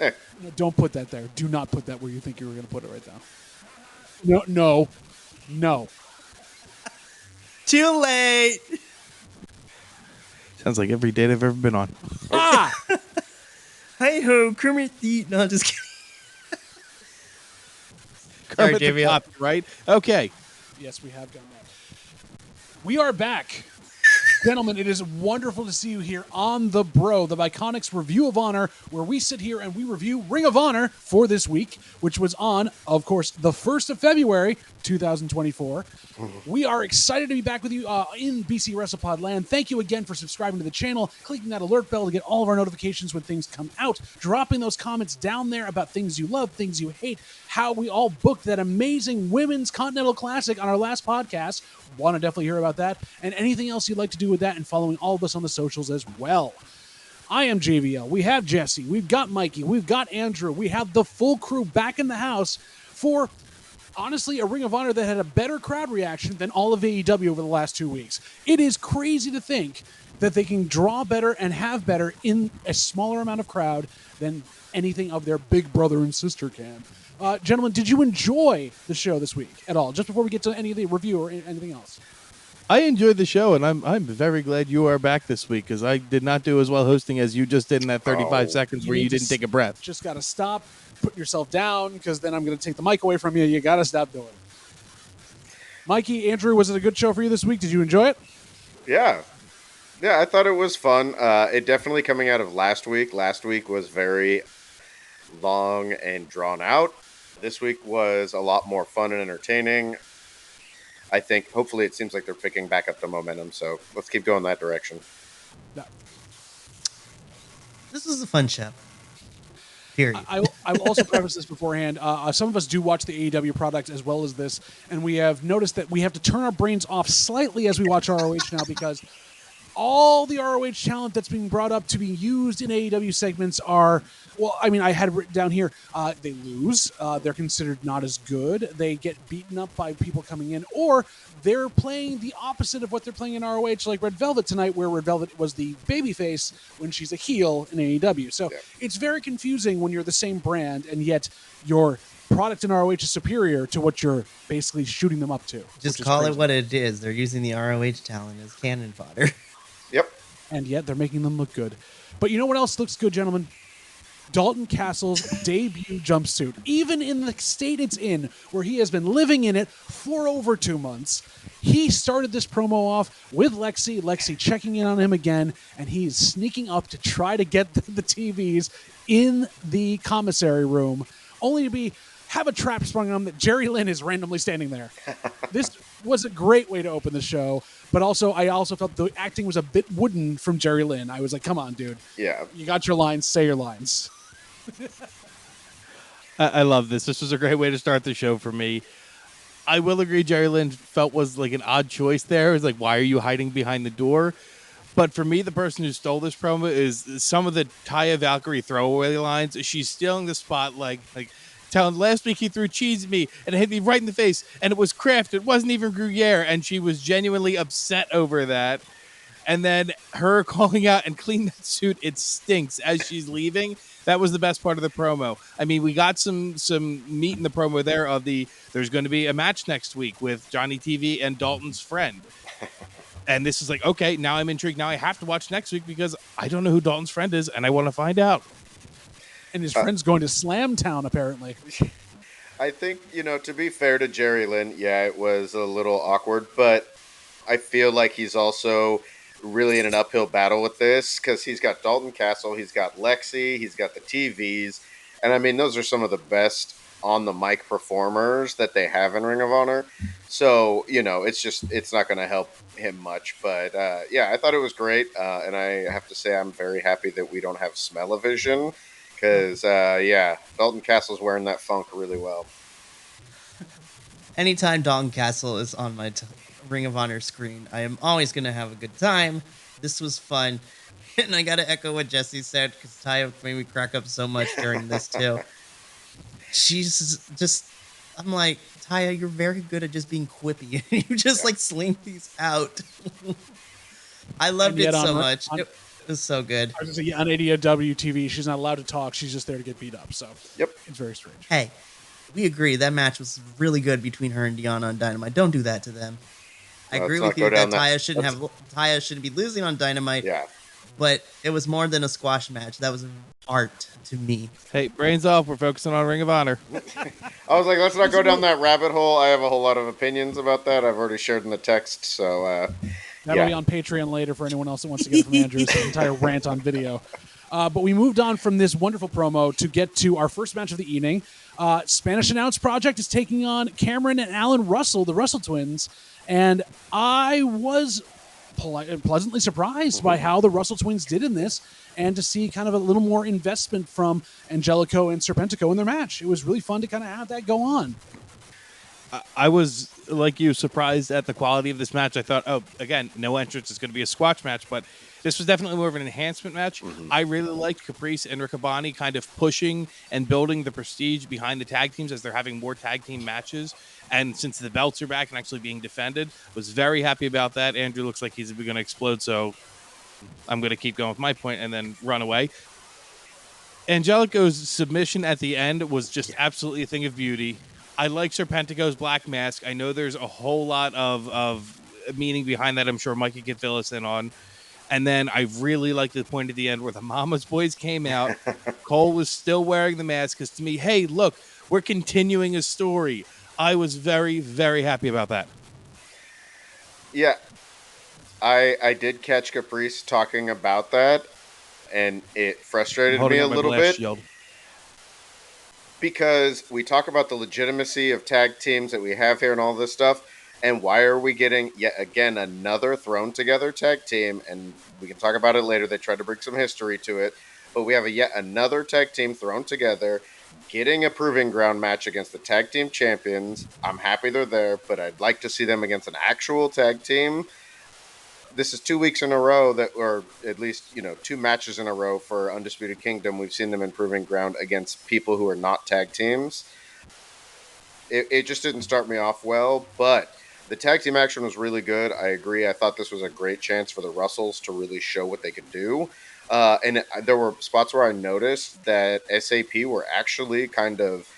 No, don't put that there. Do not put that where you think you were going to put it right now. No. Too late. Sounds like every date I've ever been on. Ah! Hi ho, Kermit the. No, just kidding. Kermit the JVL. Cop, right? Okay. Yes, we have done that. We are back. Gentlemen, it is wonderful to see you here on The Bro, the Bi-Conic's Review of Honor, where we sit here and we review Ring of Honor for this week, which was on, of course, the 1st of February, 2024. We are excited to be back with you in BC WrestlePod land. Thank you again for subscribing to the channel, clicking that alert bell to get all of our notifications when things come out, dropping those comments down there about things you love, things you hate, how we all booked that amazing Women's Continental Classic on our last podcast. Want to definitely hear about that, and anything else you'd like to do with that, and following all of us on the socials as well. I am JVL. We have Jesse. We've got Mikey. We've got Andrew. We have the full crew back in the house for, honestly, a Ring of Honor that had a better crowd reaction than all of AEW over the last 2 weeks. It is crazy to think that they can draw better and have better in a smaller amount of crowd than anything of their big brother and sister can. Gentlemen, did you enjoy the show this week at all? Just before we get to any of the review or anything else. I enjoyed the show, and I'm very glad you are back this week, because I did not do as well hosting as you just did in that 35 seconds where you didn't take a breath. Just got to stop, put yourself down, because then I'm going to take the mic away from you. You got to stop doing it. Mikey, Andrew, was it a good show for you this week? Did you enjoy it? Yeah, I thought it was fun. It definitely coming out of last week. Last week was very long and drawn out. This week was a lot more fun and entertaining. I think hopefully it seems like they're picking back up the momentum, so let's keep going that direction. No. This was a fun show. Period. I will also preface this beforehand. Some of us do watch the AEW product as well as this, and we have noticed that we have to turn our brains off slightly as we watch ROH now, because all the ROH talent that's being brought up to be used in AEW segments are, well, I mean, I had it written down here. They lose. They're considered not as good. They get beaten up by people coming in, or they're playing the opposite of what they're playing in ROH, like Red Velvet tonight, where Red Velvet was the babyface when she's a heel in AEW. So it's very confusing when you're the same brand, and yet your product in ROH is superior to what you're basically shooting them up to. Just call it what it is. They're using the ROH talent as cannon fodder. Yep. And yet they're making them look good. But you know what else looks good, gentlemen? Dalton Castle's debut jumpsuit. Even in the state it's in, where he has been living in it for over 2 months, he started this promo off with Lexi. Lexi checking in on him again, and he's sneaking up to try to get the TVs in the commissary room, only to have a trap sprung on him that Jerry Lynn is randomly standing there. This was a great way to open the show, but I also felt the acting was a bit wooden from Jerry Lynn. I was like, come on, dude. Yeah. You got your lines, say your lines. I love this. This was a great way to start the show for me. I will agree Jerry Lynn felt was like an odd choice there. It was like, why are you hiding behind the door? But for me, the person who stole this promo is some of the Taya Valkyrie throwaway lines. She's stealing the spot like telling last week he threw cheese at me and it hit me right in the face, and it was Kraft. It wasn't even Gruyere, and she was genuinely upset over that. And then her calling out and clean that suit, it stinks, as she's leaving. That was the best part of the promo. I mean, we got some meat in the promo there of there's going to be a match next week with Johnny TV and Dalton's friend. And this is like, okay, now I'm intrigued. Now I have to watch next week because I don't know who Dalton's friend is, and I want to find out. And his friend's going to Slam Town, apparently. I think, to be fair to Jerry Lynn, yeah, it was a little awkward, but I feel like he's also really in an uphill battle with this because he's got Dalton Castle, he's got Lexi, he's got the TVs, and I mean, those are some of the best on the mic performers that they have in Ring of Honor. So, it's not going to help him much, but yeah, I thought it was great, and I have to say I'm very happy that we don't have smell-o-vision because, Dalton Castle's wearing that funk really well. Anytime Dalton Castle is on my Ring of Honor screen, I am always going to have a good time. This was fun. And I got to echo what Jesse said, because Taya made me crack up so much during this, too. She's just, I'm like, Taya, you're very good at just being quippy. You just, sling these out. I loved it so much. It was so good. I was going to say, on ADW TV, she's not allowed to talk. She's just there to get beat up. So Yep. it's very strange. Hey, we agree that match was really good between her and Deanna on Dynamite. Don't do that to them. I Let's agree not with go you that down Taya shouldn't be losing on Dynamite. Yeah. But it was more than a squash match. That was art to me. Hey, brains off. We're focusing on Ring of Honor. I was like, let's not go down that rabbit hole. I have a whole lot of opinions about that. I've already shared in the text. So, That'll yeah. be on Patreon later for anyone else that wants to get it from Andrew's entire rant on video. But we moved on from this wonderful promo to get to our first match of the evening. Spanish Announce Project is taking on Cameron and Alan Russell, the Russell twins. And I was pleasantly surprised by how the Russell twins did in this, and to see kind of a little more investment from Angelico and Serpentico in their match. It was really fun to kind of have that go on. I was, like you, surprised at the quality of this match. I thought, oh, again, no entrance is going to be a squash match, but this was definitely more of an enhancement match. I really liked Caprice and Riccaboni kind of pushing and building the prestige behind the tag teams as they're having more tag team matches. And since the belts are back and actually being defended, was very happy about that. Andrew looks like he's going to explode, so I'm going to keep going with my point and then run away. Angelico's submission at the end was just absolutely a thing of beauty. I like Serpentico's black mask. I know there's a whole lot of meaning behind that. I'm sure Mikey can fill us in on. And then I really like the point at the end where the Mama's Boys came out. Cole was still wearing the mask because to me, hey, look, we're continuing a story. I was very, very happy about that. Yeah. I did catch Caprice talking about that, and it frustrated me a little bit. Shield. Because we talk about the legitimacy of tag teams that we have here and all this stuff, and why are we getting yet again another thrown together tag team? And we can talk about it later. They tried to bring some history to it, but we have yet another tag team thrown together, getting a proving ground match against the tag team champions. I'm happy they're there, but I'd like to see them against an actual tag team. This is 2 weeks in a row that, or at least, 2 matches in a row for Undisputed Kingdom. We've seen them in proving ground against people who are not tag teams. It just didn't start me off well, but the tag team action was really good. I agree. I thought this was a great chance for the Russells to really show what they could do. And there were spots where I noticed that SAP were actually kind of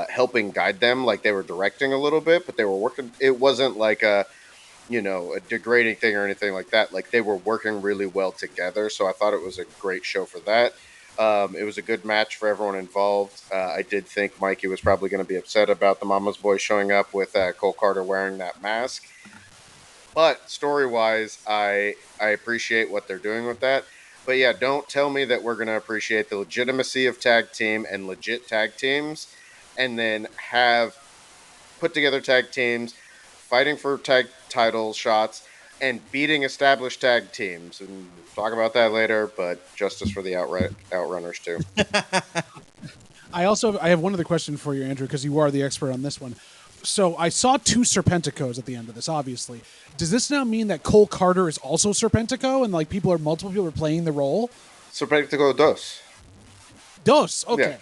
helping guide them, like they were directing a little bit, but they were working. It wasn't like a degrading thing or anything like that. Like they were working really well together. So I thought it was a great show for that. It was a good match for everyone involved. I did think Mikey was probably going to be upset about the Mama's Boy showing up with Cole Carter wearing that mask. But story-wise, I appreciate what they're doing with that. But yeah, don't tell me that we're going to appreciate the legitimacy of tag team and legit tag teams and then have put together tag teams fighting for tag title shots and beating established tag teams. And we'll talk about that later, but justice for the Outrunners too. I have one other question for you, Andrew, because you are the expert on this one. So I saw 2 Serpenticos at the end of this, obviously. Does this now mean that Cole Carter is also Serpentico and like multiple people are playing the role? Serpentico dos. Dos, okay.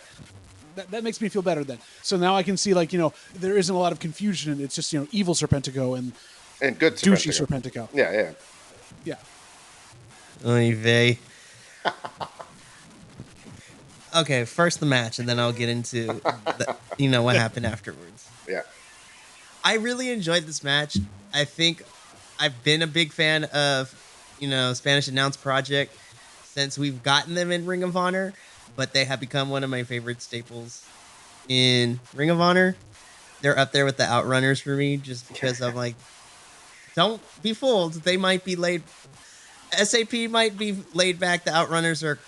Yeah. That makes me feel better then. So now I can see, there isn't a lot of confusion, and it's just, evil Serpentico and good douchey Serpentico. Yeah. Yeah. Oy vey. Okay, first the match, and then I'll get into what happened afterwards. Yeah. I really enjoyed this match. I think I've been a big fan of, Spanish Announce Project since we've gotten them in Ring of Honor, but they have become one of my favorite staples in Ring of Honor. They're up there with the Outrunners for me, just because I'm like, don't be fooled. They might be SAP might be laid back. The Outrunners are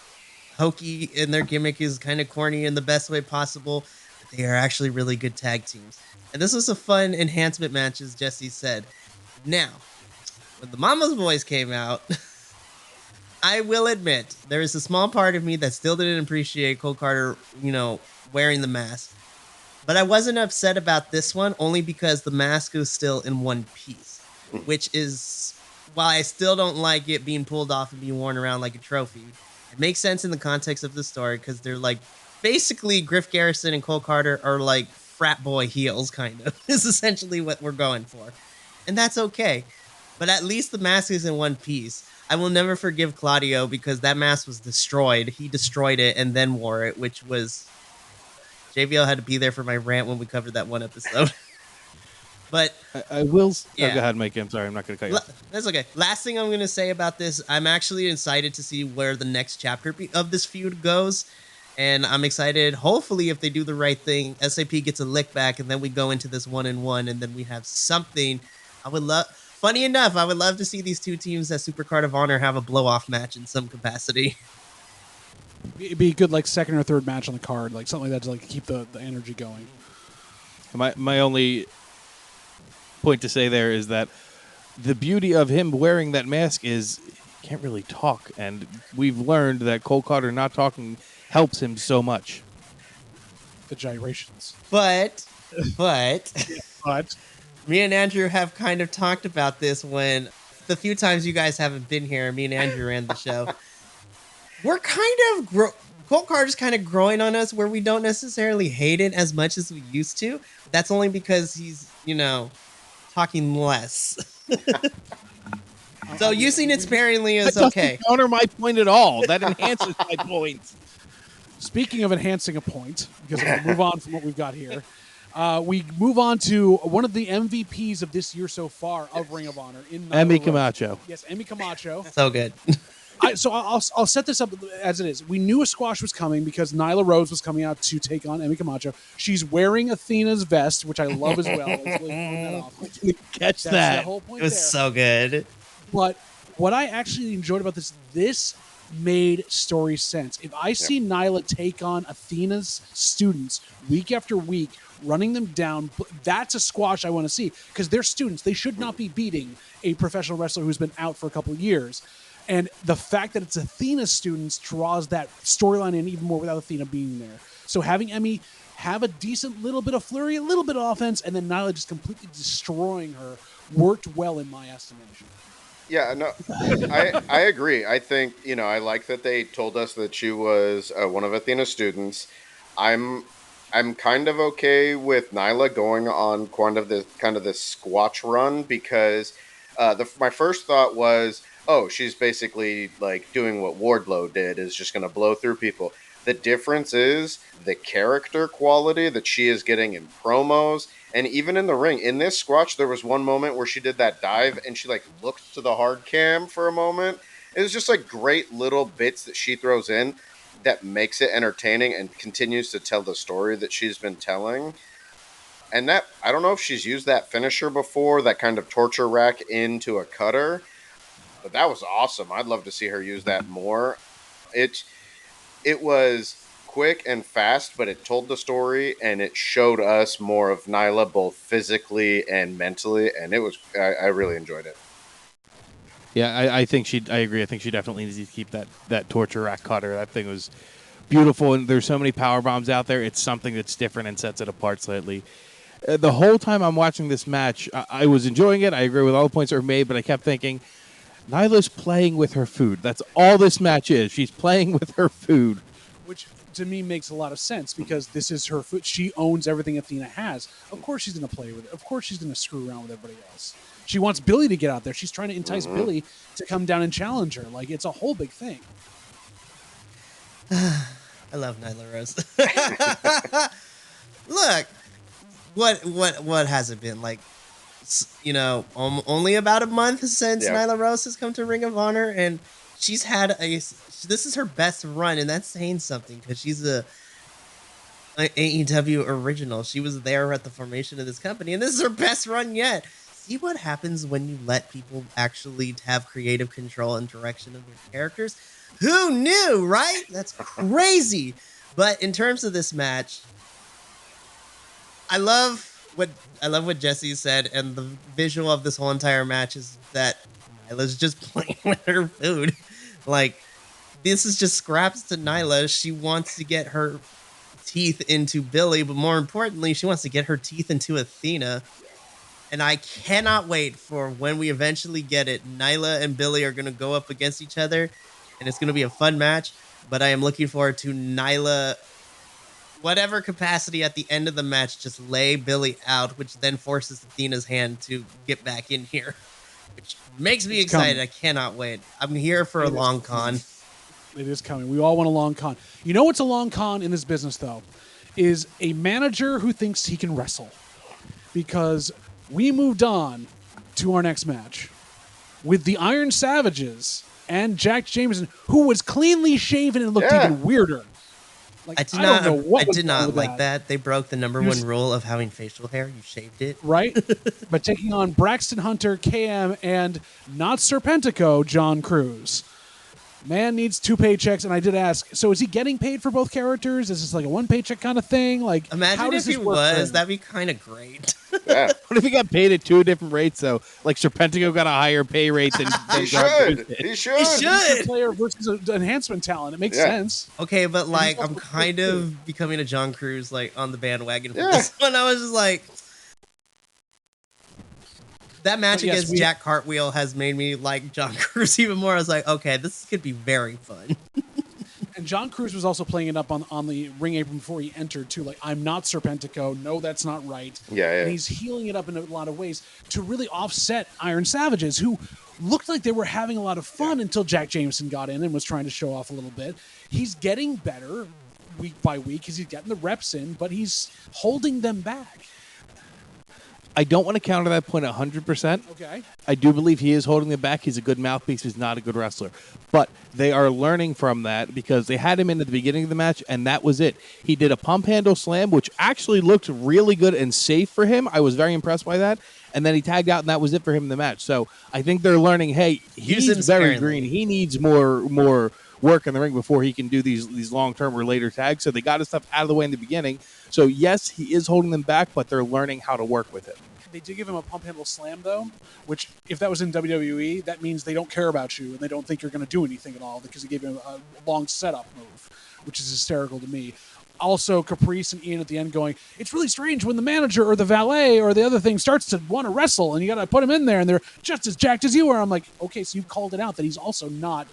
hokey, and their gimmick is kind of corny in the best way possible. But they are actually really good tag teams. And this was a fun enhancement match, as Jesse said. Now, when the Mama's Boys came out, I will admit, there is a small part of me that still didn't appreciate Cole Carter, wearing the mask. But I wasn't upset about this one, only because the mask was still in one piece. Which is, while I still don't like it being pulled off and being worn around like a trophy, it makes sense in the context of the story, because they're basically Griff Garrison and Cole Carter are like frat boy heels, kind of, is essentially what we're going for. And that's okay. But at least the mask is in one piece. I will never forgive Claudio because that mask was destroyed. He destroyed it and then wore it, which was JBL had to be there for my rant when we covered that one episode. But I will. Yeah. Oh, go ahead, Mike. I'm sorry. I'm not going to cut you off. that's okay. Last thing I'm going to say about this, I'm actually excited to see where the next chapter of this feud goes. And I'm excited, hopefully, if they do the right thing, SAP gets a lick back, and then we go into this 1-1, and then we have something. Funny enough, I would love to see these two teams at Supercard of Honor have a blow-off match in some capacity. It'd be a good, like, second or third match on the card, like something like that to like keep the energy going. My only point to say there is that the beauty of him wearing that mask is he can't really talk, and we've learned that Cole Carter not talking helps him so much. The gyrations. But But me and Andrew have kind of talked about this when the few times you guys haven't been here, me and Andrew ran the show. We're kind of Cole Carter's kind of growing on us where we don't necessarily hate it as much as we used to. That's only because he's, talking less. So using it sparingly is That okay. doesn't counter my point at all. That enhances my point. speaking of enhancing a point, because we'll move on from what we've got here, we move on to one of the MVPs of this year so far of Ring of Honor in Nyla Emmy Rose. Camacho. Yes, Emmy Camacho. So good. So I'll set this up as it is. We knew a squash was coming because Nyla Rose was coming out to take on Emmy Camacho. She's wearing Athena's vest, which I love as well. It's really throwing that off. Catch That's the that. whole point It was there. so good. But what I actually enjoyed about this made story sense. If I see Nyla take on Athena's students week after week, running them down, that's a squash I want to see because they're students. They should not be beating a professional wrestler who's been out for a couple of years. And the fact that it's Athena's students draws that storyline in even more without Athena being there. So having Emmy have a decent little bit of flurry, a little bit of offense, and then Nyla just completely destroying her worked well in my estimation. Yeah, no, I agree. I think, I like that they told us that she was one of Athena's students. I'm kind of okay with Nyla going on kind of this squatch run because my first thought was, oh, she's basically like doing what Wardlow did, is just going to blow through people. The difference is the character quality that she is getting in promos and even in the ring. In this squash, there was one moment where she did that dive and she like looked to the hard cam for a moment. It was just like great little bits that she throws in that makes it entertaining and continues to tell the story that she's been telling. And that, I don't know if she's used that finisher before, that kind of torture rack into a cutter, but that was awesome. I'd love to see her use that more. It was quick and fast, but it told the story and it showed us more of Nyla both physically and mentally, and I really enjoyed it. Yeah, I agree. I think she definitely needs to keep that torture rack cutter. That thing was beautiful, and there's so many power bombs out there. It's something that's different and sets it apart slightly. The whole time I'm watching this match, I was enjoying it. I agree with all the points that were made, but I kept thinking, Nyla's playing with her food. That's all this match is. She's playing with her food. Which to me makes a lot of sense because this is her foot. She owns everything Athena has. Of course she's going to play with it. Of course she's going to screw around with everybody else. She wants Billy to get out there. She's trying to entice Billy to come down and challenge her. Like, it's a whole big thing. I love Nyla Rose. Look, what has it been like? Only about a month since Nyla Rose has come to Ring of Honor, and she's had this is her best run, and that's saying something because she's a AEW original. She was there at the formation of this company, and this is her best run yet. See what happens when you let people actually have creative control and direction of their characters. Who knew, right? That's crazy. But in terms of this match, I love what Jesse said, and the visual of this whole entire match is that Nyla's just playing with her food. Like, this is just scraps to Nyla. She wants to get her teeth into Billy, but more importantly, she wants to get her teeth into Athena. And I cannot wait for when we eventually get it. Nyla and Billy are going to go up against each other, and it's going to be a fun match. But I am looking forward to Nyla, whatever capacity at the end of the match, just lay Billy out, which then forces Athena's hand to get back in here. which makes me It's excited. coming. I cannot wait. I'm here for a It is long coming. con. It is coming. We all want a long con. You know what's a long con in this business, though? Is a manager who thinks he can wrestle. Because we moved on to our next match with the Iron Savages and Jack Jameson, who was cleanly shaven and looked Yeah. even weirder. Like, I don't know what I was did wrong not with like that. They broke the number You one s- rule of having facial hair. You shaved it. Right? But taking on Braxton Hunter, KM, and not Serpentico, John Cruz. Man needs 2 paychecks, and I did ask, so is he getting paid for both characters? Is this like a 1 paycheck kind of thing? Like, how Imagine does if he this work for was. him? That'd be kind of great. Yeah. What if he got paid at 2 different rates, though? Like Serpentico got a higher pay rate than He John Cruz should. did. He should. He should. Player versus an enhancement talent. It makes Yeah. sense. Okay, but like also I'm kind of becoming a John Cruz like on the bandwagon for Yeah. this one. I was just like, that match But yes, against Jack Cartwheel has made me like John Cruz even more. I was like, okay, this could be very fun. And John Cruz was also playing it up on the ring apron before he entered, too. Like, I'm not Serpentico. No, that's not right. Yeah, yeah. And he's healing it up in a lot of ways to really offset Iron Savages, who looked like they were having a lot of fun until Jack Jameson got in and was trying to show off a little bit. He's getting better week by week because he's getting the reps in, but he's holding them back. I don't want to counter that point 100%. Okay. I do believe he is holding them back. He's a good mouthpiece. He's not a good wrestler. But they are learning from that because they had him in at the beginning of the match, and that was it. He did a pump handle slam, which actually looked really good and safe for him. I was very impressed by that. And then he tagged out, and that was it for him in the match. So I think they're learning, hey, Use him he's very sparingly. green. He needs more work in the ring before he can do these long-term or later tags. So they got his stuff out of the way in the beginning. So, yes, he is holding them back, but they're learning how to work with it. They did give him a pump handle slam, though, which, if that was in WWE, that means they don't care about you and they don't think you're going to do anything at all because he gave him a long setup move, which is hysterical to me. Also, Caprice and Ian at the end going, it's really strange when the manager or the valet or the other thing starts to want to wrestle and you got to put him in there and they're just as jacked as you are. I'm like, okay, so you called it out that he's also not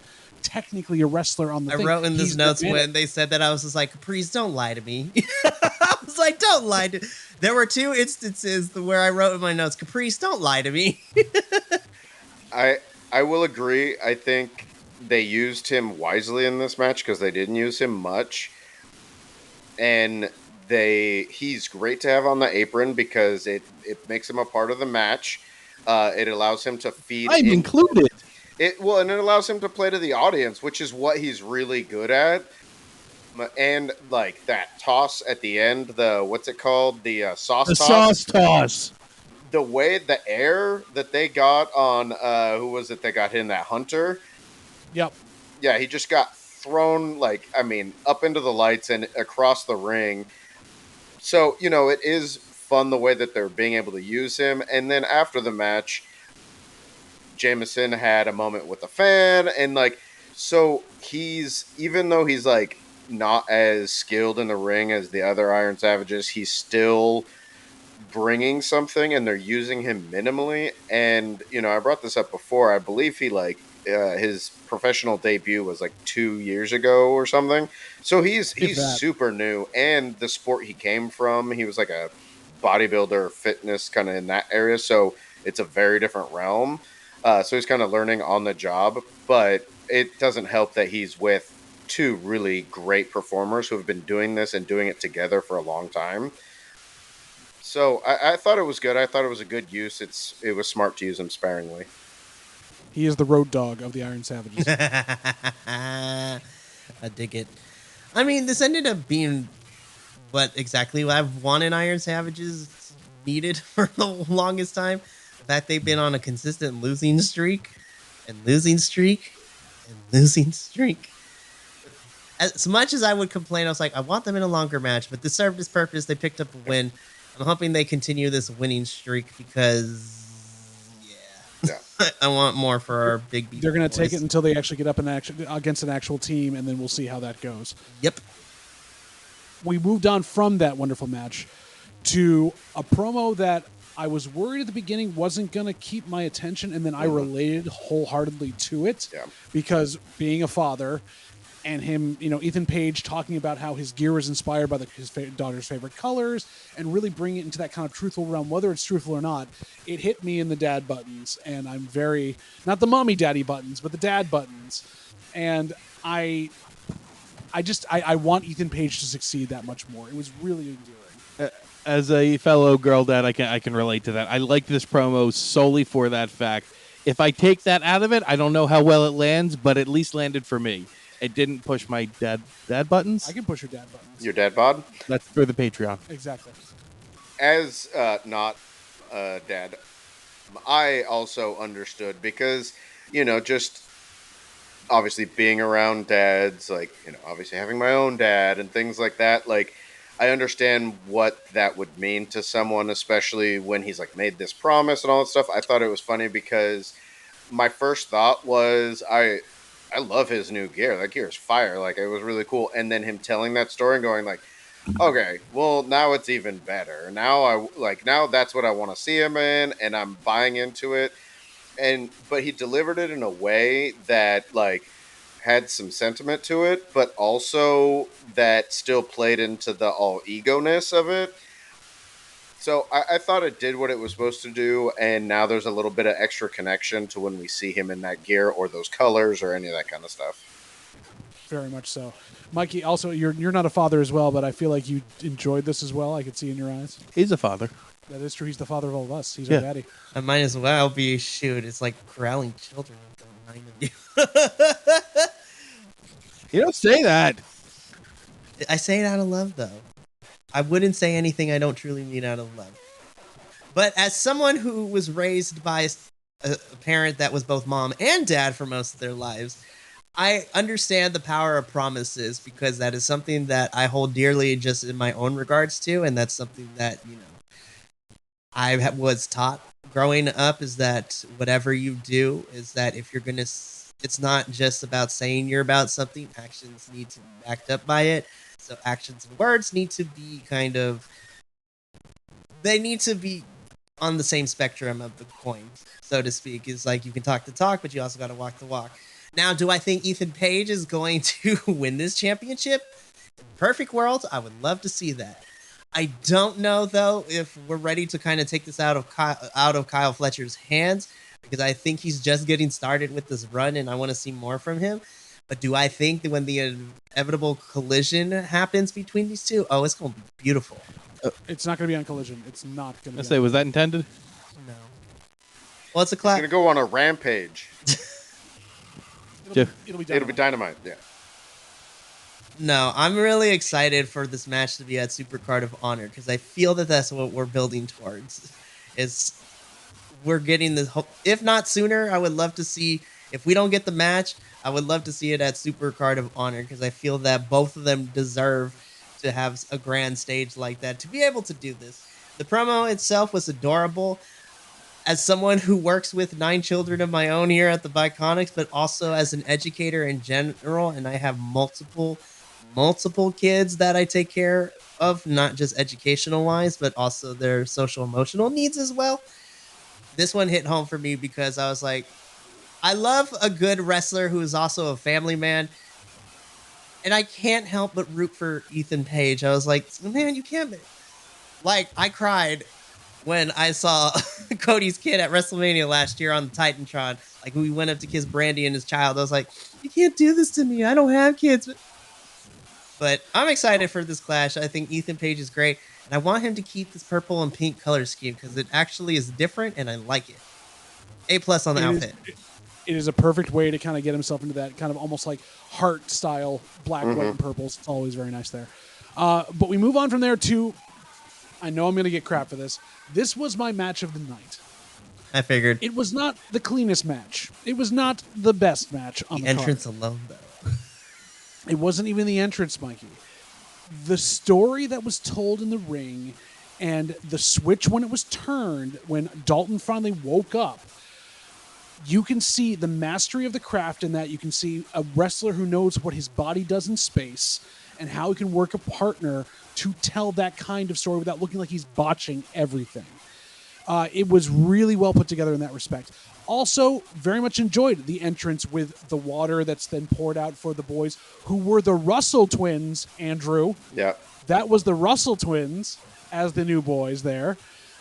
technically a wrestler on the I thing. wrote in He's these the notes manager. when they said that, I was just like, Caprice, don't lie to me. I was like, don't lie to. There were 2 instances where I wrote in my notes, Caprice, don't lie to me. I will agree. I think they used him wisely in this match because they didn't use him much, and he's great to have on the apron because it makes him a part of the match. It allows him to feed. I'm included. And it allows him to play to the audience, which is what he's really good at. And like that toss at the end, what's it called? The sauce The toss. sauce toss. The way the air that they got on who was it that got hit in that Hunter? Yep. Yeah, he just got thrown up into the lights and across the ring. So, it is fun the way that they're being able to use him. And then after the match, Jameson had a moment with a fan and so even though he's not as skilled in the ring as the other Iron Savages, he's still bringing something and they're using him minimally. And I brought this up before. I believe he his professional debut was 2 years ago or something. So he's super new, and the sport he came from, he was like a bodybuilder, fitness kind of in that area. So it's a very different realm. So he's kind of learning on the job, but it doesn't help that he's with 2 really great performers who have been doing this and doing it together for a long time. So I thought it was good. I thought it was a good use. It was smart to use him sparingly. He is the road dog of the Iron Savages. I dig it. I mean, this ended up being exactly what I've wanted Iron Savages needed for the longest time. The fact they've been on a consistent losing streak and losing streak and losing streak. As much as I would complain, I was like, I want them in a longer match, but this served its purpose. They picked up a win. I'm hoping they continue this winning streak because, I want more for our big beat. They're going to take it until they actually get up against an actual team, and then we'll see how that goes. Yep. We moved on from that wonderful match to a promo that I was worried at the beginning wasn't going to keep my attention, and then I related wholeheartedly to it Yeah. because being a father and him, Ethan Page talking about how his gear was inspired by his daughter's favorite colors, and really bringing it into that kind of truthful realm, whether it's truthful or not. It hit me in the dad buttons, and I'm very, not the mommy daddy buttons, but the dad buttons. And I want Ethan Page to succeed that much more. It was really endearing. As a fellow girl dad, I can relate to that. I like this promo solely for that fact. If I take that out of it, I don't know how well it lands, but at least landed for me. It didn't push my dad buttons. I can push your dad buttons. Your dad bod? That's for the Patreon. Exactly. As not a dad, I also understood because, just obviously being around dads, like, obviously having my own dad and things like that, like, I understand what that would mean to someone, especially when he's like made this promise and all that stuff. I thought it was funny because my first thought was I love his new gear. That gear is fire. Like, it was really cool. And then him telling that story and going like, okay, well, now it's even better. Now now that's what I want to see him in, and I'm buying into it. But he delivered it in a way that like had some sentiment to it, but also that still played into the all ego-ness of it. So I thought it did what it was supposed to do, and now there's a little bit of extra connection to when we see him in that gear or those colors or any of that kind of stuff. Very much so. Mikey, also, you're not a father as well, but I feel like you enjoyed this as well. I could see in your eyes. He's a father. That is true. He's the father of all of us. He's our daddy. I might as well be, shoot, it's like corralling children with the line of you. You don't say that. I say it out of love, though. I wouldn't say anything I don't truly mean out of love. But as someone who was raised by a parent that was both mom and dad for most of their lives, I understand the power of promises because that is something that I hold dearly just in my own regards to, and that's something that, I was taught growing up is that whatever you do is that if you're going to, it's not just about saying you're about something, actions need to be backed up by it. So actions and words need to be they need to be on the same spectrum of the coin, so to speak. It's like you can talk the talk, but you also got to walk the walk. Now, do I think Ethan Page is going to win this championship? In a perfect world, I would love to see that. I don't know, though, if we're ready to kind of take this out of Kyle Fletcher's hands, because I think he's just getting started with this run, and I want to see more from him. But do I think that when the inevitable collision happens between these two, it's going to be beautiful. It's not going to be on Collision. It's not going to. Let's say, was that intended? No. Well, it's a class. It's going to go on a rampage. It'll be It'll be dynamite. Yeah. No, I'm really excited for this match to be at Supercard of Honor because I feel that that's what we're building towards. We're getting this. If not sooner, I would love to see. If we don't get the match, I would love to see it at Supercard of Honor because I feel that both of them deserve to have a grand stage like that to be able to do this. The promo itself was adorable. As someone who works with 9 children of my own here at the Bi-Conics, but also as an educator in general, and I have multiple kids that I take care of, not just educational-wise, but also their social-emotional needs as well. This one hit home for me because I was like, I love a good wrestler who is also a family man, and I can't help but root for Ethan Page. I was like, man, you can't. Like, I cried when I saw Cody's kid at WrestleMania last year on the Titantron. Like, we went up to kiss Brandy and his child. I was like, you can't do this to me. I don't have kids. But I'm excited for this clash. I think Ethan Page is great. And I want him to keep this purple and pink color scheme because it actually is different and I like it. A+ on the outfit. It is a perfect way to kind of get himself into that kind of almost like heart style black, white, and purples. It's always very nice there. But we move on from there to, I know I'm going to get crap for this. This was my match of the night. I figured. It was not the cleanest match. It was not the best match on the entrance card. alone, though. It wasn't even the entrance, Mikey. The story that was told in the ring and the switch when it was turned, when Dalton finally woke up, you can see the mastery of the craft in that. You can see a wrestler who knows what his body does in space and how he can work a partner to tell that kind of story without looking like he's botching everything. It was really well put together in that respect. Also, very much enjoyed the entrance with the water that's then poured out for the boys, who were the Russell twins, Andrew. Yeah. That was the Russell twins as the new boys there.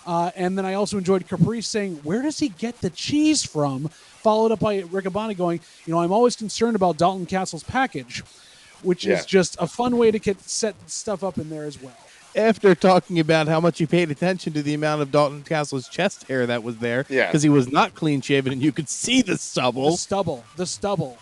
And then I also enjoyed Caprice saying, "Where does he get the cheese from?" Followed up by Riccaboni going, "I'm always concerned about Dalton Castle's package," which Yeah. is just a fun way to set stuff up in there as well. After talking about how much he paid attention to the amount of Dalton Castle's chest hair that was there, Yeah. because he was not clean shaven and you could see the stubble. The stubble.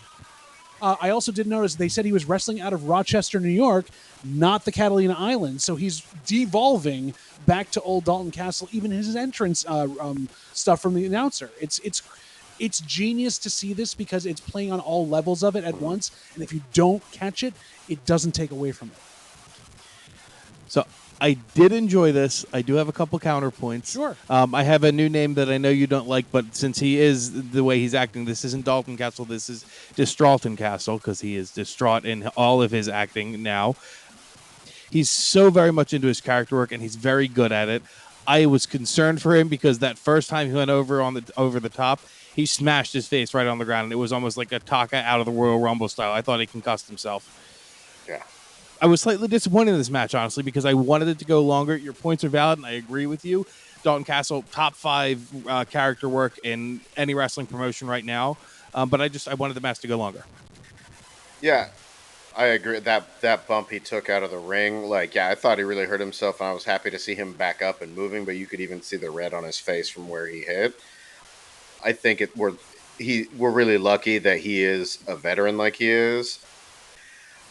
I also did notice they said he was wrestling out of Rochester, New York, not the Catalina Islands. So he's devolving back to old Dalton Castle. Even his entrance stuff from the announcer. It's genius to see this because it's playing on all levels of it at once. And if you don't catch it, it doesn't take away from it. So I did enjoy this. I do have a couple counterpoints. Sure. I have a new name that I know you don't like, but since he is the way he's acting, this isn't Dalton Castle. This is Distraughton Castle because he is distraught in all of his acting now. He's so very much into his character work, and he's very good at it. I was concerned for him because that first time he went over the top, he smashed his face right on the ground, and it was almost like a Taka out of the Royal Rumble style. I thought he concussed himself. Yeah. I was slightly disappointed in this match, honestly, because I wanted it to go longer. Your points are valid, and I agree with you. Dalton Castle, top 5 character work in any wrestling promotion right now. But I wanted the match to go longer. Yeah, I agree. That bump he took out of the ring, I thought he really hurt himself, and I was happy to see him back up and moving. But you could even see the red on his face from where he hit. I think we're really lucky that he is a veteran like he is.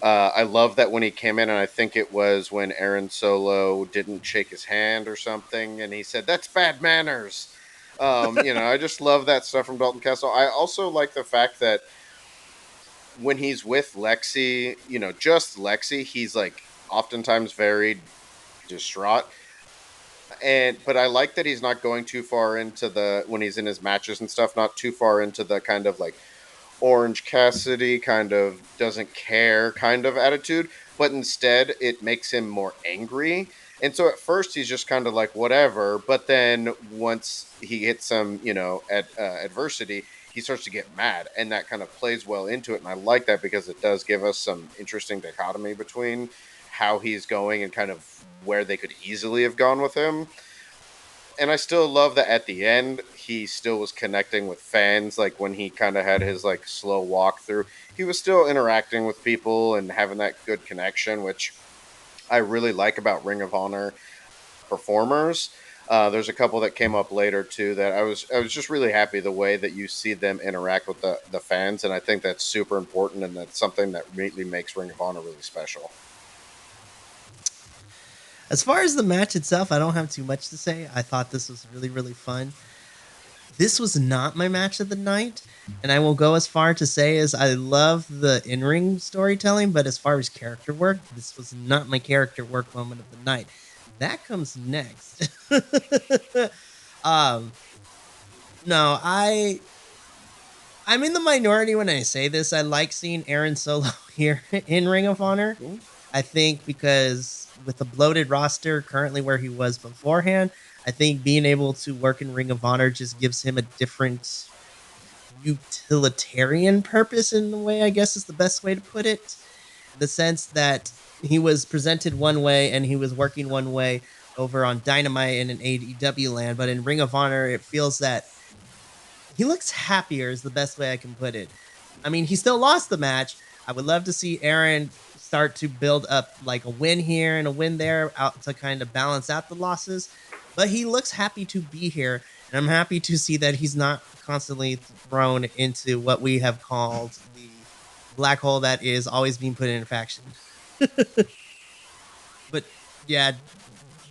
I love that when he came in, and I think it was when Aaron Solo didn't shake his hand or something, and he said, "That's bad manners." I just love that stuff from Dalton Castle. I also like the fact that when he's with Lexi, just Lexi, he's oftentimes very distraught. But I like that he's not going too far into when he's in his matches and stuff, not too far into the kind of Orange Cassidy kind of doesn't care kind of attitude, but instead it makes him more angry. And so at first he's just kind of whatever, but then once he hits some, adversity, he starts to get mad, and that kind of plays well into it. And I like that because it does give us some interesting dichotomy between how he's going and kind of where they could easily have gone with him. And I still love that at the end, he still was connecting with fans. When he kind of had his slow walk through, he was still interacting with people and having that good connection, which I really like about Ring of Honor performers. There's a couple that came up later too that I was just really happy the way that you see them interact with the fans. And I think that's super important. And that's something that really makes Ring of Honor really special. As far as the match itself, I don't have too much to say. I thought this was really, really fun. This was not my match of the night, and I will go as far to say as I love the in-ring storytelling, but as far as character work, this was not my character work moment of the night. That comes next. No, I'm in the minority when I say this. I like seeing Aaron Solo here in Ring of Honor. I think because with the bloated roster currently where he was beforehand, I think being able to work in Ring of Honor just gives him a different utilitarian purpose in a way, I guess is the best way to put it. The sense that he was presented one way and he was working one way over on Dynamite and in AEW land, but in Ring of Honor, it feels that he looks happier is the best way I can put it. I mean, he still lost the match. I would love to see Aaron start to build up a win here and a win there out to kind of balance out the losses. But he looks happy to be here, and I'm happy to see that he's not constantly thrown into what we have called the black hole that is always being put in a faction. But yeah,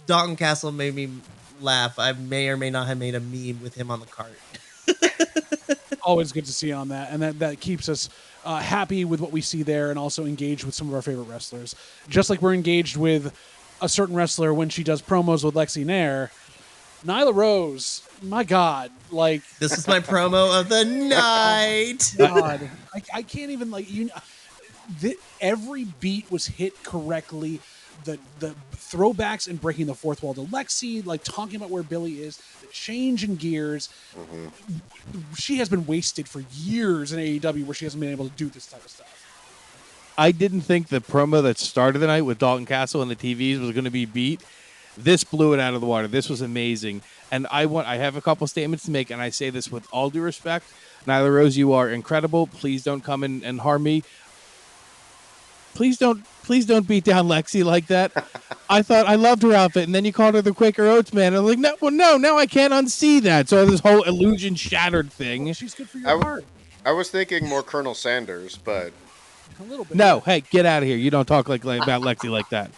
Dalton Castle made me laugh. I may or may not have made a meme with him on the cart. Always good to see on that, and that keeps us happy with what we see there, and also engaged with some of our favorite wrestlers. Just like we're engaged with a certain wrestler when she does promos with Lexi Nair, Nyla Rose. My God, this is my promo of the night. God, I can't even every beat was hit correctly. The throwbacks and breaking the fourth wall to Lexi, like talking about where Billy is, the change in gears. She has been wasted for years in AEW where she hasn't been able to do this type of stuff. I didn't think the promo that started the night with Dalton Castle and the TVs was going to be beat. This blew it out of the water. This was amazing. And I have a couple statements to make, and I say this with all due respect. Nyla Rose, you are incredible. Please don't come and harm me. Please don't beat down Lexi like that. I thought I loved her outfit, and then you called her the Quaker Oats man. I'm like, no, now I can't unsee that. So this whole illusion shattered thing. Well, she's good for your heart. I was thinking more Colonel Sanders, but a little bit. No, hey, get out of here. You don't talk like about Lexi like that.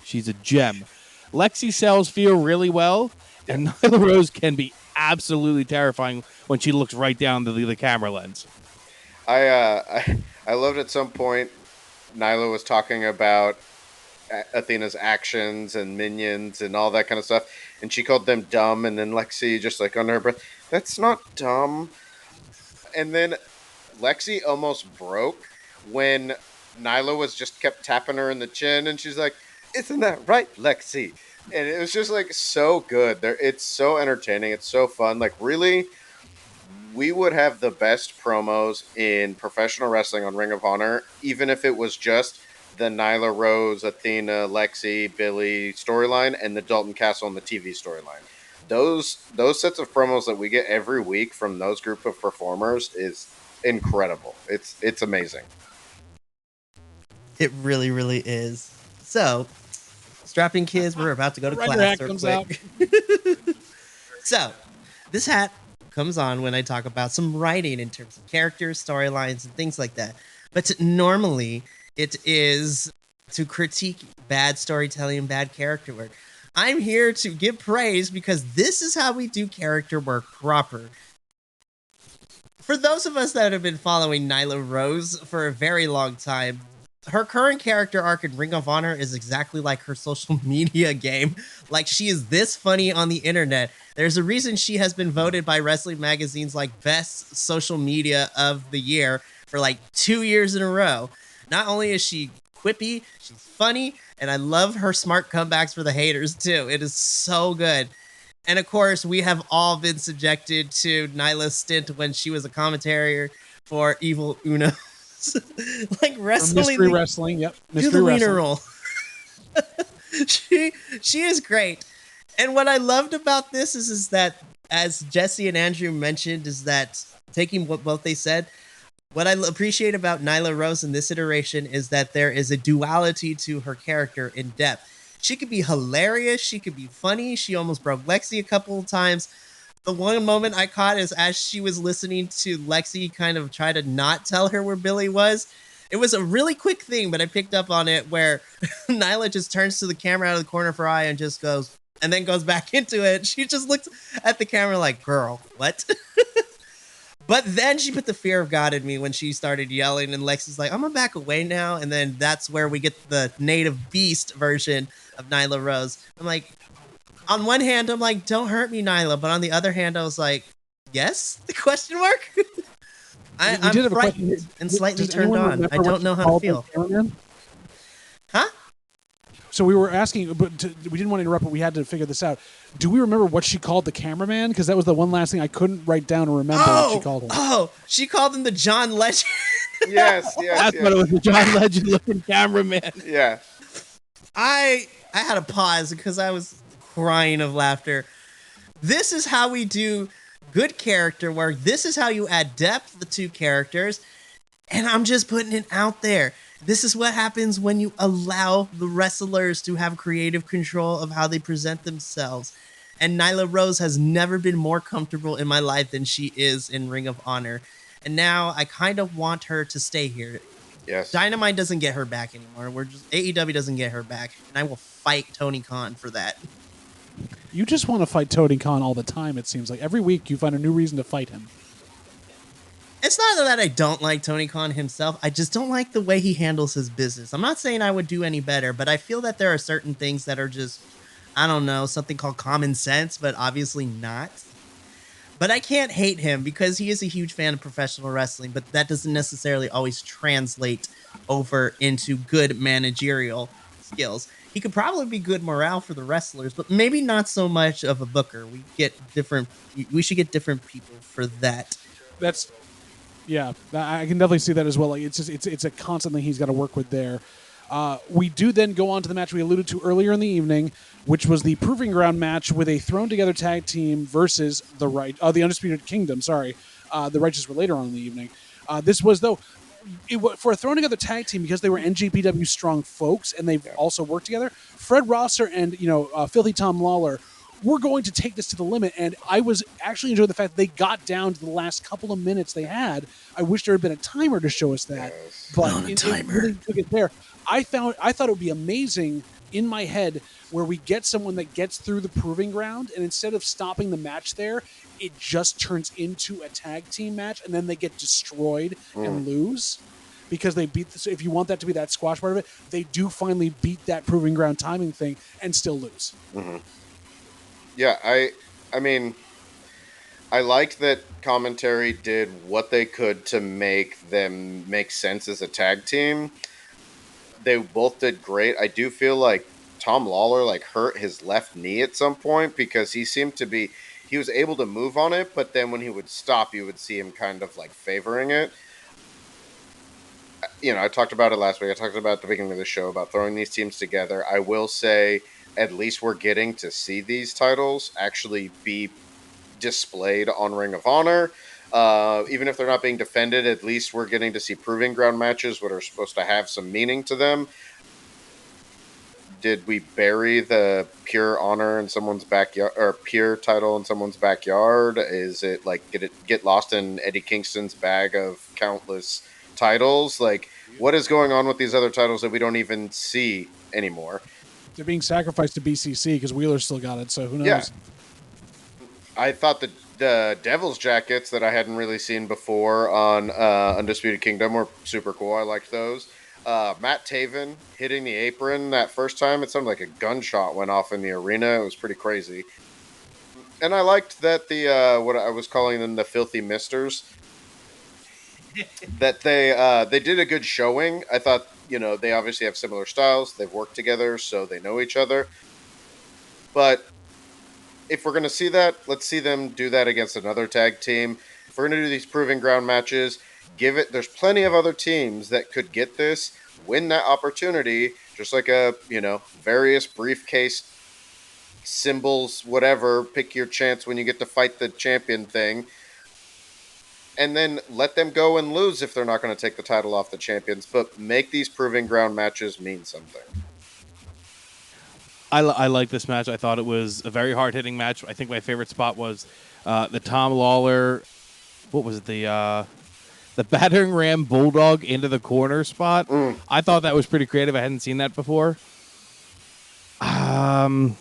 She's a gem. Lexi sells feel really well, and Nyla Rose can be absolutely terrifying when she looks right down the camera lens. I loved at some point Nyla was talking about Athena's actions and minions and all that kind of stuff, and she called them dumb, and then Lexi just like under her breath, that's not dumb. And then Lexi almost broke when Nyla was just kept tapping her in the chin, and she's like, isn't that right, Lexi? And it was just like so good. It's so entertaining. It's so fun. Like really, we would have the best promos in professional wrestling on Ring of Honor, even if it was just the Nyla Rose, Athena, Lexi, Billy storyline and the Dalton Castle and the TV storyline. Those sets of promos that we get every week from those group of performers is incredible. It's amazing. It really, really is. So, strapping kids, we're about to go to class real quick. So, this hat comes on when I talk about some writing in terms of characters, storylines, and things like that. But normally, it is to critique bad storytelling and bad character work. I'm here to give praise because this is how we do character work proper. For those of us that have been following Nyla Rose for a very long time, her current character arc in Ring of Honor is exactly like her social media game. Like, she is this funny on the internet. There's a reason she has been voted by wrestling magazines like best social media of the year for like 2 years in a row. Not only is she quippy, she's funny, and I love her smart comebacks for the haters too. It is so good. And of course, we have all been subjected to Nyla's stint when she was a commentator for Evil Uno. Like wrestling, mystery wrestling, yep, mystery wrestling role. she is great, and what I loved about this is that, as Jesse and Andrew mentioned, is that taking what both they said, what I appreciate about Nyla Rose in this iteration is that there is a duality to her character in depth. She could be hilarious, she could be funny. She almost broke Lexi a couple of times. The one moment I caught is as she was listening to Lexi kind of try to not tell her where Billy was. It was a really quick thing, but I picked up on it where Nyla just turns to the camera out of the corner of her eye and just goes, and then goes back into it. She just looks at the camera like, girl, what? But then she put the fear of God in me when she started yelling, and Lexi's like, I'm gonna back away now. And then that's where we get the native beast version of Nyla Rose. I'm like, on one hand, I'm like, don't hurt me, Nyla. But on the other hand, I was like, yes? The question mark? I'm frightened and slightly turned on. I don't know how to feel. Huh? So we were asking, but we didn't want to interrupt, but we had to figure this out. Do we remember what she called the cameraman? Because that was the one last thing I couldn't write down or remember what she called him. Oh, she called him the John Legend. Yes. That's what it was, the John Legend looking cameraman. Yeah. I had to pause because I was crying of laughter. This is how we do good character work. This is how you add depth to characters. And I'm just putting it out there. This is what happens when you allow the wrestlers to have creative control of how they present themselves. And Nyla Rose has never been more comfortable in my life than she is in Ring of Honor. And now I kind of want her to stay here. Yes. Dynamite doesn't get her back anymore. AEW doesn't get her back. And I will fight Tony Khan for that. You just want to fight Tony Khan all the time, it seems like. Every week you find a new reason to fight him. It's not that I don't like Tony Khan himself. I just don't like the way he handles his business. I'm not saying I would do any better, but I feel that there are certain things that are just, I don't know, something called common sense, but obviously not. But I can't hate him because he is a huge fan of professional wrestling, but that doesn't necessarily always translate over into good managerial skills. He could probably be good morale for the wrestlers, but maybe not so much of a booker. We should get different people for that. That's Yeah, I can definitely see that as well. Like it's just it's a constant thing he's got to work with there. We do then go on to the match we alluded to earlier in the evening, which was the Proving Ground match with a thrown together tag team versus the Undisputed Kingdom. Sorry, the Righteous were later on in the evening. This was though. For a thrown together tag team, because they were NJPW strong folks and they've also worked together. Fred Rosser and Filthy Tom Lawler we're going to take this to the limit. And I was actually enjoying the fact that they got down to the last couple of minutes they had. I wish there had been a timer to show us that, but it really took it there. I thought it would be amazing in my head where we get someone that gets through the Proving Ground, and instead of stopping the match there, it just turns into a tag team match, and then they get destroyed and lose. Because they beat this, if you want that to be that squash part of it, they do finally beat that Proving Ground timing thing and still lose. Mm-hmm. Yeah, I mean, I liked that commentary did what they could to make them make sense as a tag team. They both did great. I do feel like Tom Lawler like hurt his left knee at some point because he was able to move on it, but then when he would stop, you would see him kind of like favoring it. I talked about it last week. I talked about at the beginning of the show about throwing these teams together. I will say at least we're getting to see these titles actually be displayed on Ring of Honor. Even if they're not being defended, at least we're getting to see Proving Ground matches that are supposed to have some meaning to them. Did we bury the Pure Honor in someone's backyard, or Pure title in someone's backyard? Is it like, did it get lost in Eddie Kingston's bag of countless titles? Like, what is going on with these other titles that we don't even see anymore? They're being sacrificed to BCC because Wheeler still got it, so who knows? Yeah. I thought the Devil's Jackets that I hadn't really seen before on Undisputed Kingdom were super cool. I liked those. Matt Taven hitting the apron that first time, it sounded like a gunshot went off in the arena. It was pretty crazy. And I liked that the what I was calling them, the Filthy Misters, that they did a good showing. I thought, they obviously have similar styles. They've worked together, so they know each other. But if we're going to see that, let's see them do that against another tag team. If we're going to do these Proving Ground matches, there's plenty of other teams that could get this, win that opportunity, just like various briefcase symbols, whatever, pick your chance when you get to fight the champion thing. And then let them go and lose if they're not going to take the title off the champions, but make these Proving Ground matches mean something. I like this match. I thought it was a very hard-hitting match. I think my favorite spot was the Tom Lawler, what was it, the battering ram bulldog into the corner spot. I thought that was pretty creative. I hadn't seen that before. Totally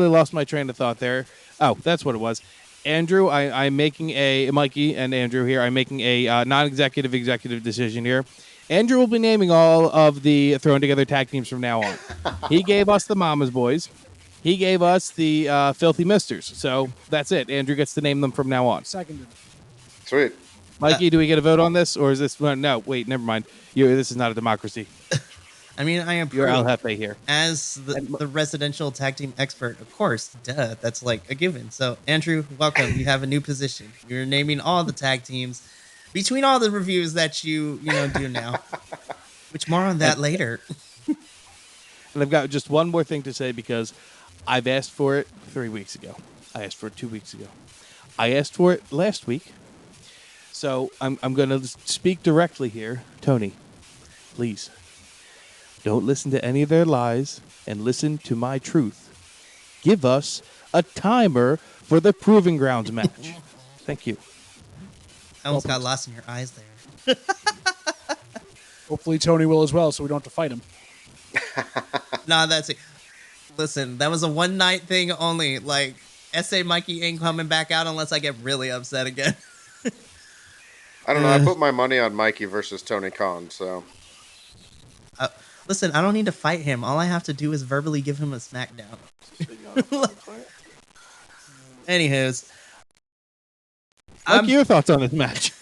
lost my train of thought there. Oh, that's what it was. Andrew, I'm making Mikey and Andrew here, I'm making a non-executive executive decision here. Andrew will be naming all of the thrown together tag teams from now on. He gave us the Mama's Boys. He gave us the Filthy Misters. So that's it. Andrew gets to name them from now on. Seconded. Sweet. Mikey, do we get a vote on this? Or is this... No, wait, never mind. This is not a democracy. I mean, I am You're El Jefe here. As the residential tag team expert, of course. Duh, that's like a given. So, Andrew, welcome. You have a new position. You're naming all the tag teams between all the reviews that you do now. Which more on that later. And I've got just one more thing to say because I've asked for it 3 weeks ago. I asked for it 2 weeks ago. I asked for it last week. So I'm going to speak directly here. Tony, please, don't listen to any of their lies and listen to my truth. Give us a timer for the Proving Grounds match. Thank you. I almost got lost in your eyes there. Hopefully Tony will as well, so we don't have to fight him. Nah, that's it. Listen, that was a one-night thing only. Like, S.A. Mikey ain't coming back out unless I get really upset again. I don't know. I put my money on Mikey versus Tony Khan, so... Listen, I don't need to fight him. All I have to do is verbally give him a smackdown. Anywho's. What are your thoughts on this match?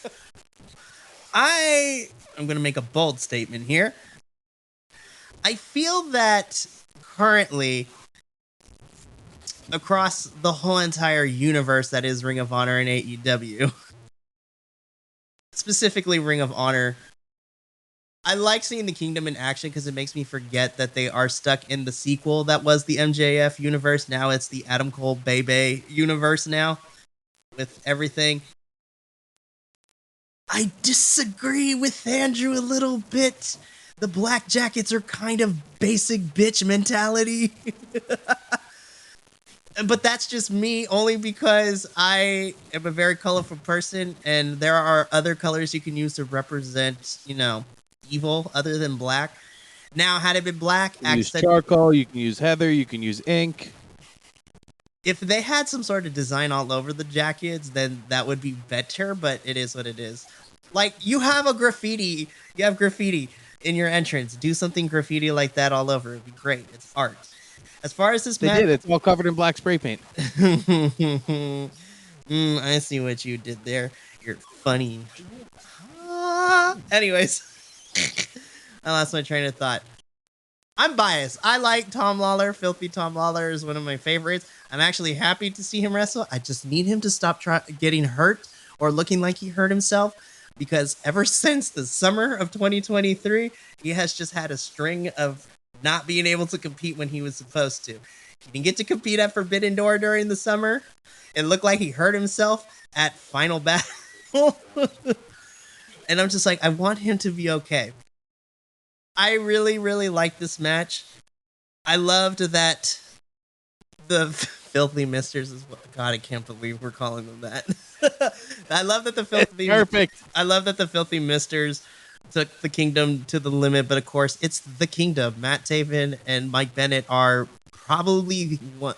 I I'm going to make a bold statement here. I feel that currently, across the whole entire universe that is Ring of Honor and AEW, specifically Ring of Honor, I like seeing the Kingdom in action because it makes me forget that they are stuck in the sequel that was the MJF universe. Now it's the Adam Cole Bebe universe now with everything. I disagree with Andrew a little bit. The Black Jackets are kind of basic bitch mentality. But that's just me, only because I am a very colorful person, and there are other colors you can use to represent, evil other than black. Now, had it been black, You can use charcoal, you can use heather, you can use ink. If they had some sort of design all over the jackets, then that would be better, but it is what it is. Like, you have graffiti in your entrance. Do something graffiti like that all over. It'd be great. It's art. As far as this They did. It's all covered in black spray paint. I see what you did there. You're funny. Anyways, I lost my train of thought. I'm biased. I like Tom Lawler. Filthy Tom Lawler is one of my favorites. I'm actually happy to see him wrestle. I just need him to stop getting hurt or looking like he hurt himself, because ever since the summer of 2023, he has just had a string of not being able to compete when he was supposed to. He didn't get to compete at Forbidden Door during the summer. It looked like he hurt himself at Final Battle. And I'm just like, I want him to be okay. I really, really like this match. I loved that the Filthy Misters is what. God, I can't believe we're calling them that. I love that the Filthy. Perfect. I love that the Filthy Misters took the Kingdom to the limit, but of course, it's the Kingdom. Matt Taven and Mike Bennett are probably one.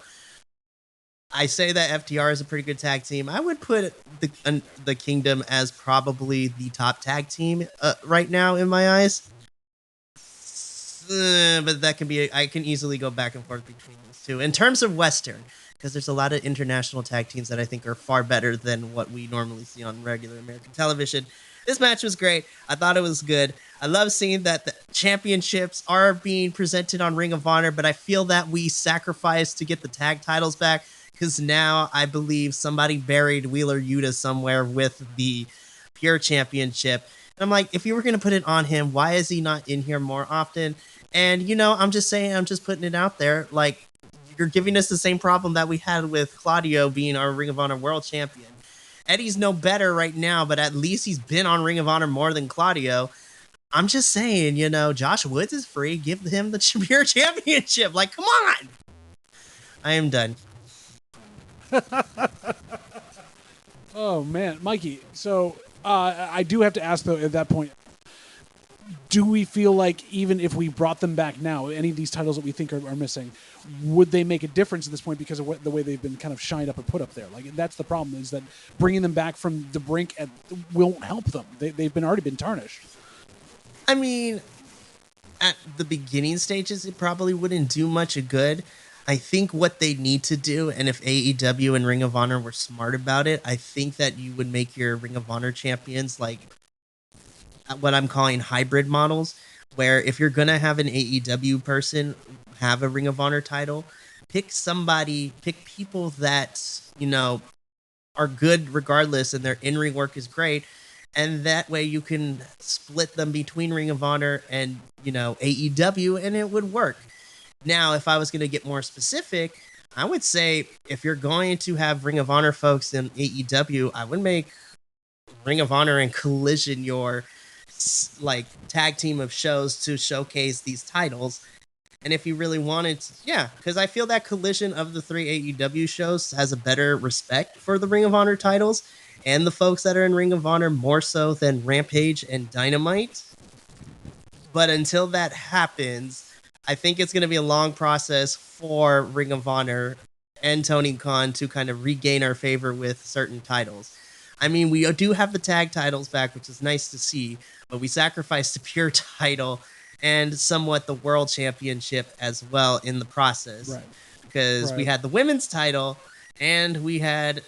I say that FTR is a pretty good tag team. I would put the Kingdom as probably the top tag team right now in my eyes. But that can be. I can easily go back and forth between those two. In terms of Western, because there's a lot of international tag teams that I think are far better than what we normally see on regular American television. This match was great. I thought it was good. I love seeing that the championships are being presented on Ring of Honor, but I feel that we sacrificed to get the tag titles back, because now I believe somebody buried Wheeler Yuta somewhere with the Pure Championship. And I'm like, if you were going to put it on him, why is he not in here more often? And, I'm just saying, I'm just putting it out there. Like, you're giving us the same problem that we had with Claudio being our Ring of Honor World Champion. Eddie's no better right now, but at least he's been on Ring of Honor more than Claudio. I'm just saying, Josh Woods is free. Give him the Pure Championship. Like, come on. I am done. Oh, man. Mikey, so I do have to ask, though, at that point, do we feel like even if we brought them back now, any of these titles that we think are missing, would they make a difference at this point because of the way they've been kind of shined up and put up there? Like, that's the problem, is that bringing them back from the brink won't help them. They've already been tarnished. I mean, at the beginning stages, it probably wouldn't do much good. I think what they need to do, and if AEW and Ring of Honor were smart about it, I think that you would make your Ring of Honor champions like what I'm calling hybrid models, where if you're going to have an AEW person have a Ring of Honor title, pick people that, are good regardless and their in-ring work is great. And that way you can split them between Ring of Honor and, AEW, and it would work. Now, if I was going to get more specific, I would say if you're going to have Ring of Honor folks in AEW, I would make Ring of Honor and Collision your tag team of shows to showcase these titles. And if you really wanted to, because I feel that Collision of the 3 AEW shows has a better respect for the Ring of Honor titles and the folks that are in Ring of Honor more so than Rampage and Dynamite. But until that happens, I think it's going to be a long process for Ring of Honor and Tony Khan to kind of regain our favor with certain titles. I mean, we do have the tag titles back, which is nice to see, but we sacrificed the Pure title and somewhat the World Championship as well in the process. Right. Because we had the women's title and we had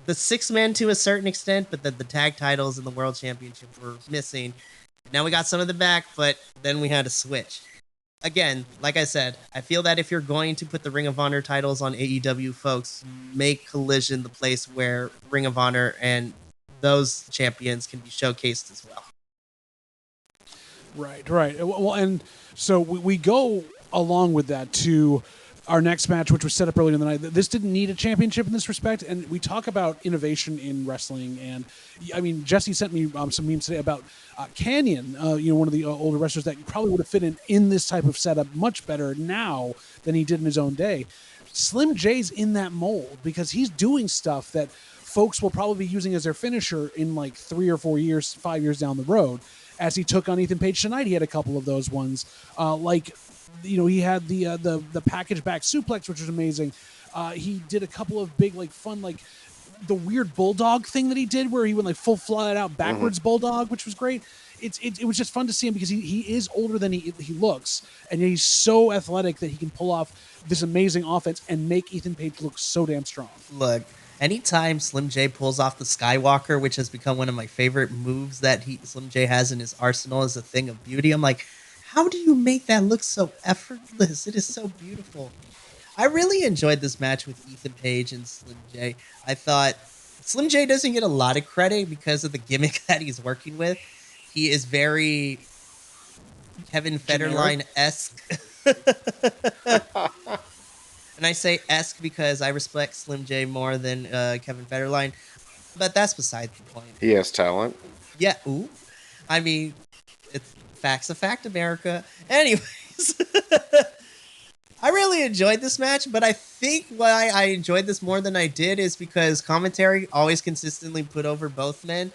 the 6-man to a certain extent, but then the tag titles and the World Championship were missing. Now we got some of them back, but then we had to switch. Again, like I said, I feel that if you're going to put the Ring of Honor titles on AEW, folks, make Collision the place where Ring of Honor and those champions can be showcased as well. Right. Well, and so we go along with that to our next match, which was set up earlier in the night. This didn't need a championship in this respect, and we talk about innovation in wrestling. And I mean, Jesse sent me some memes today about Canyon, one of the older wrestlers that probably would have fit in this type of setup much better now than he did in his own day. Slim J's in that mold because he's doing stuff that folks will probably be using as their finisher in like 3 or 4 years, 5 years down the road. As he took on Ethan Page tonight, he had a couple of those ones. He had the package back suplex, which was amazing. He did a couple of big, like, fun, like the weird bulldog thing that he did, where he went like full flat out backwards bulldog, which was great. It was just fun to see him because he is older than he looks, and he's so athletic that he can pull off this amazing offense and make Ethan Page look so damn strong. Look, anytime Slim J pulls off the Skywalker, which has become one of my favorite moves that Slim J has in his arsenal, is a thing of beauty. I'm like, how do you make that look so effortless? It is so beautiful. I really enjoyed this match with Ethan Page and Slim J. I thought Slim J doesn't get a lot of credit because of the gimmick that he's working with. He is very Kevin Federline-esque. And I say esque because I respect Slim J more than Kevin Federline. But that's beside the point. He has talent. Yeah, ooh. I mean, it's facts of fact, America. Anyways, I really enjoyed this match, but I think why I enjoyed this more than I did is because commentary always consistently put over both men.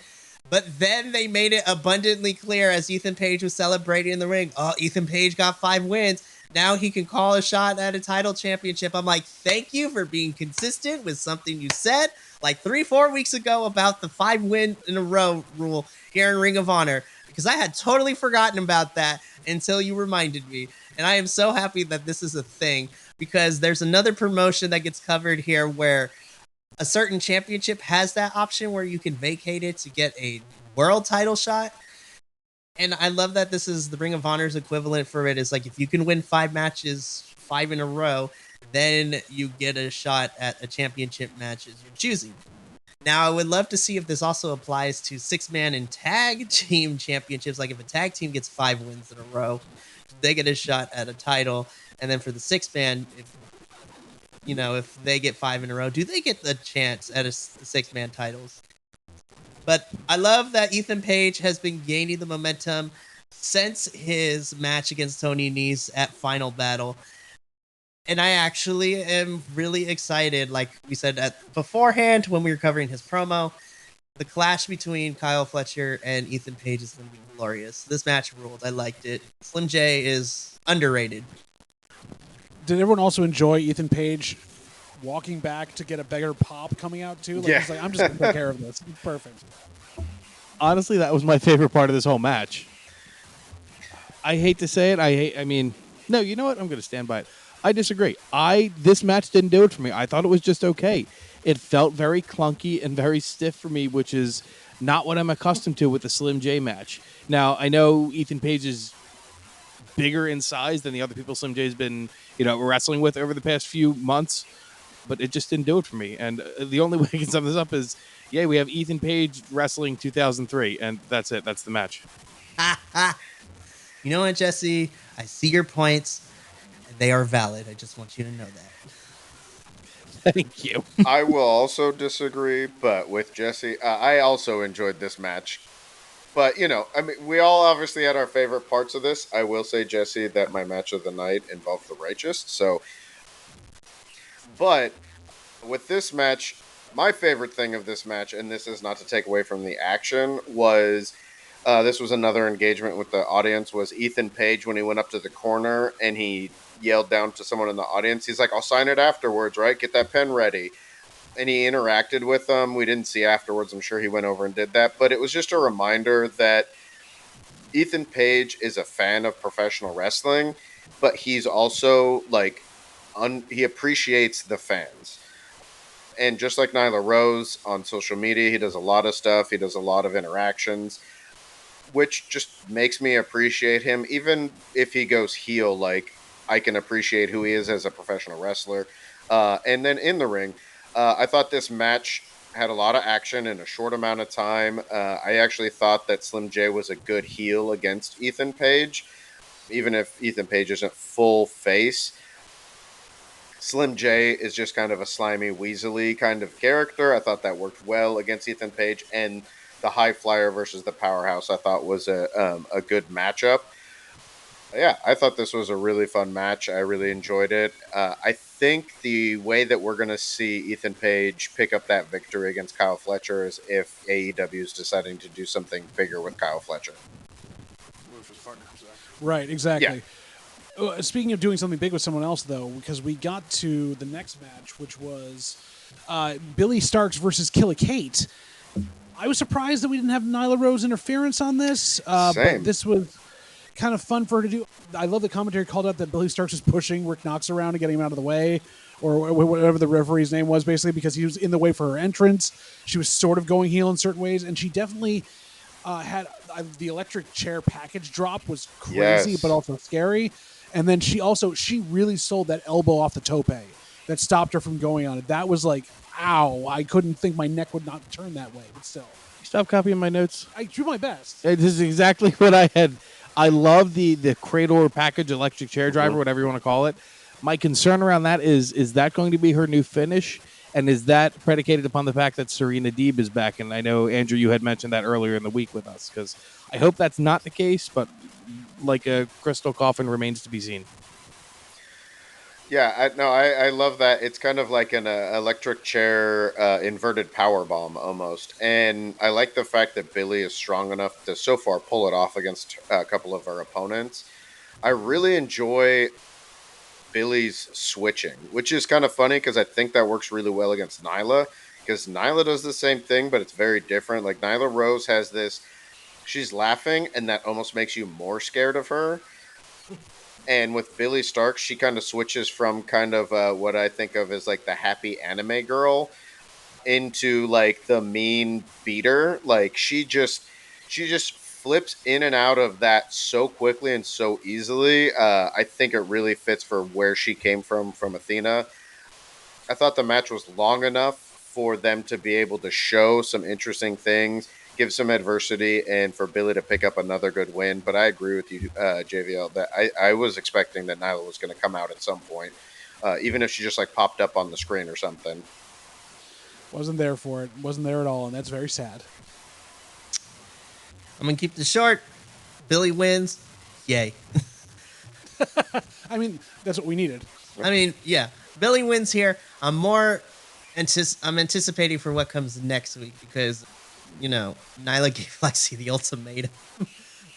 But then they made it abundantly clear as Ethan Page was celebrating in the ring. Oh, Ethan Page got 5 wins. Now he can call a shot at a title championship. I'm like, thank you for being consistent with something you said like 3-4 weeks ago about the 5 win in a row rule here in Ring of Honor. Because I had totally forgotten about that until you reminded me. And I am so happy that this is a thing because there's another promotion that gets covered here where a certain championship has that option where you can vacate it to get a world title shot. And I love that this is the Ring of Honor's equivalent for it. Is like if you can win 5 matches, 5 in a row, then you get a shot at a championship match as you're choosing. Now, I would love to see if this also applies to 6-man and tag team championships. Like if a tag team gets 5 wins in a row, they get a shot at a title. And then for the 6-man, if they get 5 in a row, do they get the chance at the 6-man titles? But I love that Ethan Page has been gaining the momentum since his match against Tony Nese at Final Battle. And I actually am really excited. Like we said beforehand when we were covering his promo, the clash between Kyle Fletcher and Ethan Page is going to be glorious. This match ruled. I liked it. Slim J is underrated. Did everyone also enjoy Ethan Page walking back to get a bigger pop coming out too? Like, Yeah. he's like, I'm just going to take care of this. Perfect. Honestly, that was my favorite part of this whole match. I hate to say it. No, you know what? I'm going to stand by it. I disagree. This match didn't do it for me. I thought it was just okay. It felt very clunky and very stiff for me, which is not what I'm accustomed to with the Slim J match. Now, I know Ethan Page is bigger in size than the other people Slim J's been, wrestling with over the past few months, but it just didn't do it for me. And the only way I can sum this up is, we have Ethan Page wrestling 2003, and that's it. That's the match. You know what, Jesse? I see your points. They are valid. I just want you to know that. Thank you. I will also disagree, but with Jesse, I also enjoyed this match. But, we all obviously had our favorite parts of this. I will say, Jesse, that my match of the night involved the Righteous. But with this match, my favorite thing of this match, and this is not to take away from the action, was this was another engagement with the audience, was Ethan Page when he went up to the corner and he yelled down to someone in the audience. He's like, I'll sign it afterwards, right? Get that pen ready. And he interacted with them. We didn't see afterwards. I'm sure he went over and did that. But it was just a reminder that Ethan Page is a fan of professional wrestling, but he's also he appreciates the fans. And just like Nyla Rose on social media, he does a lot of stuff. He does a lot of interactions. which just makes me appreciate him. Even if he goes heel, like, I can appreciate who he is as a professional wrestler. And then in the ring, I thought this match had a lot of action in a short amount of time. I actually thought that Slim J was a good heel against Ethan Page, even if Ethan Page isn't full face. Slim J is just kind of a slimy, weaselly kind of character. I thought that worked well against Ethan Page, and the High Flyer versus the Powerhouse I thought was a good matchup. Yeah, I thought this was a really fun match. I really enjoyed it. I think the way that we're going to see Ethan Page pick up that victory against Kyle Fletcher is if AEW is deciding to do something bigger with Kyle Fletcher. Right, exactly. Speaking of doing something big with someone else, though, because we got to the next match, which was Billy Starks versus Killer Kate. I was surprised that we didn't have Nyla Rose interference on this, but this was kind of fun for her to do. I love the commentary called out that Billy Starks was pushing Rick Knox around and getting him out of the way, or whatever the referee's name was, basically, because he was in the way for her entrance. She was sort of going heel in certain ways, and she definitely had the electric chair package drop was crazy, but also scary. And then she really sold that elbow off the tope that stopped her from going on it. That was like, ow, I couldn't think my neck would not turn that way, but still. Stop copying my notes. I do my best. This is exactly what I had. I love the cradle package electric chair driver, whatever you want to call it. My concern around that is that going to be her new finish? And is that predicated upon the fact that Serena Deeb is back? And I know, Andrew, you had mentioned that earlier in the week with us, because I hope that's not the case, but like a crystal coffin remains to be seen. Yeah, I love that. It's kind of like an electric chair inverted power bomb almost. And I like the fact that Billy is strong enough to so far pull it off against a couple of our opponents. I really enjoy Billy's switching, which is kind of funny because I think that works really well against Nyla, because Nyla does the same thing, but it's very different. Like, Nyla Rose has this, she's laughing, and that almost makes you more scared of her. And with Billy Starks, she kind of switches from kind of what I think of as like the happy anime girl into like the mean beater. Like, she just flips in and out of that so quickly and so easily. I think it really fits for where she came from Athena. I thought the match was long enough for them to be able to show some interesting things, give some adversity, and for Billy to pick up another good win. But I agree with you, JVL, that I was expecting that Nyla was going to come out at some point, even if she just like popped up on the screen or something. Wasn't there for it. Wasn't there at all, and that's very sad. I'm going to keep this short. Billy wins. Yay. I mean, that's what we needed. I mean, yeah. Billy wins here. I'm anticipating for what comes next week because, you know, Nyla gave Lexi the ultimatum.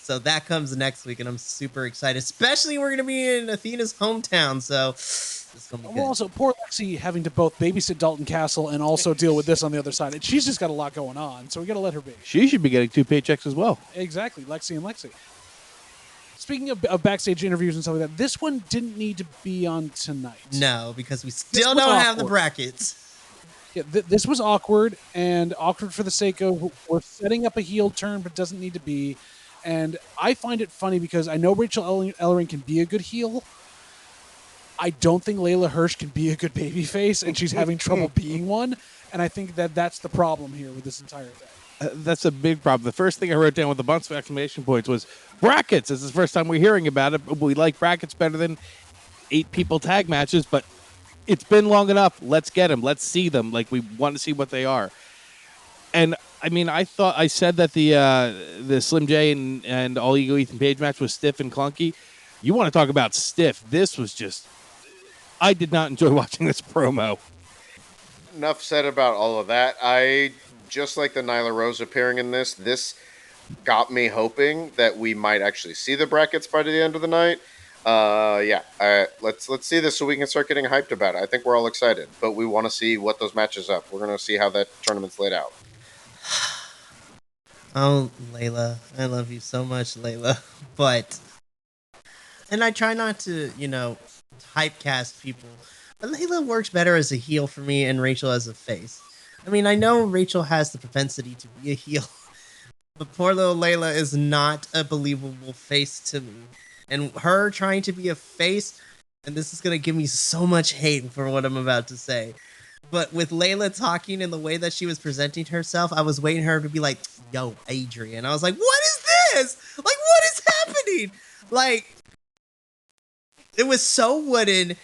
So that comes next week, and I'm super excited. Especially we're going to be in Athena's hometown, so it's going to be good. Well, also, poor Lexi having to both babysit Dalton Castle and also deal with this on the other side. And she's just got a lot going on, so we got to let her be. She should be getting 2 paychecks as well. Exactly, Lexi and Lexi. Speaking of backstage interviews and stuff like that, this one didn't need to be on tonight. No, because we still don't have the brackets. Yeah, this was awkward, and awkward for the sake of we're setting up a heel turn, but doesn't need to be. And I find it funny because I know Rachel Ellering can be a good heel. I don't think Layla Hirsch can be a good babyface, and she's having trouble being one. And I think that's the problem here with this entire thing. That's a big problem. The first thing I wrote down with a bunch of exclamation points was brackets. This is the first time we're hearing about it. We like brackets better than 8 people tag matches, but it's been long enough. Let's get them. Let's see them. Like, we want to see what they are. And I mean, I said that the Slim J and All Ego Ethan Page match was stiff and clunky. You want to talk about stiff? This was just. I did not enjoy watching this promo. Enough said about all of that. I just like the Nyla Rose appearing in this. This got me hoping that we might actually see the brackets by the end of the night. Let's see this so we can start getting hyped about it. I think we're all excited, but we want to see what those matches up. We're going to see how that tournament's laid out. Oh, Layla, I love you so much, Layla. And I try not to, typecast people, but Layla works better as a heel for me and Rachel as a face. I mean, I know Rachel has the propensity to be a heel, But poor little Layla is not a believable face to me. And her trying to be a face, and this is going to give me so much hate for what I'm about to say. But with Layla talking in the way that she was presenting herself, I was waiting her to be like, yo, Adrian. I was like, what is this? Like, what is happening? Like, it was so wooden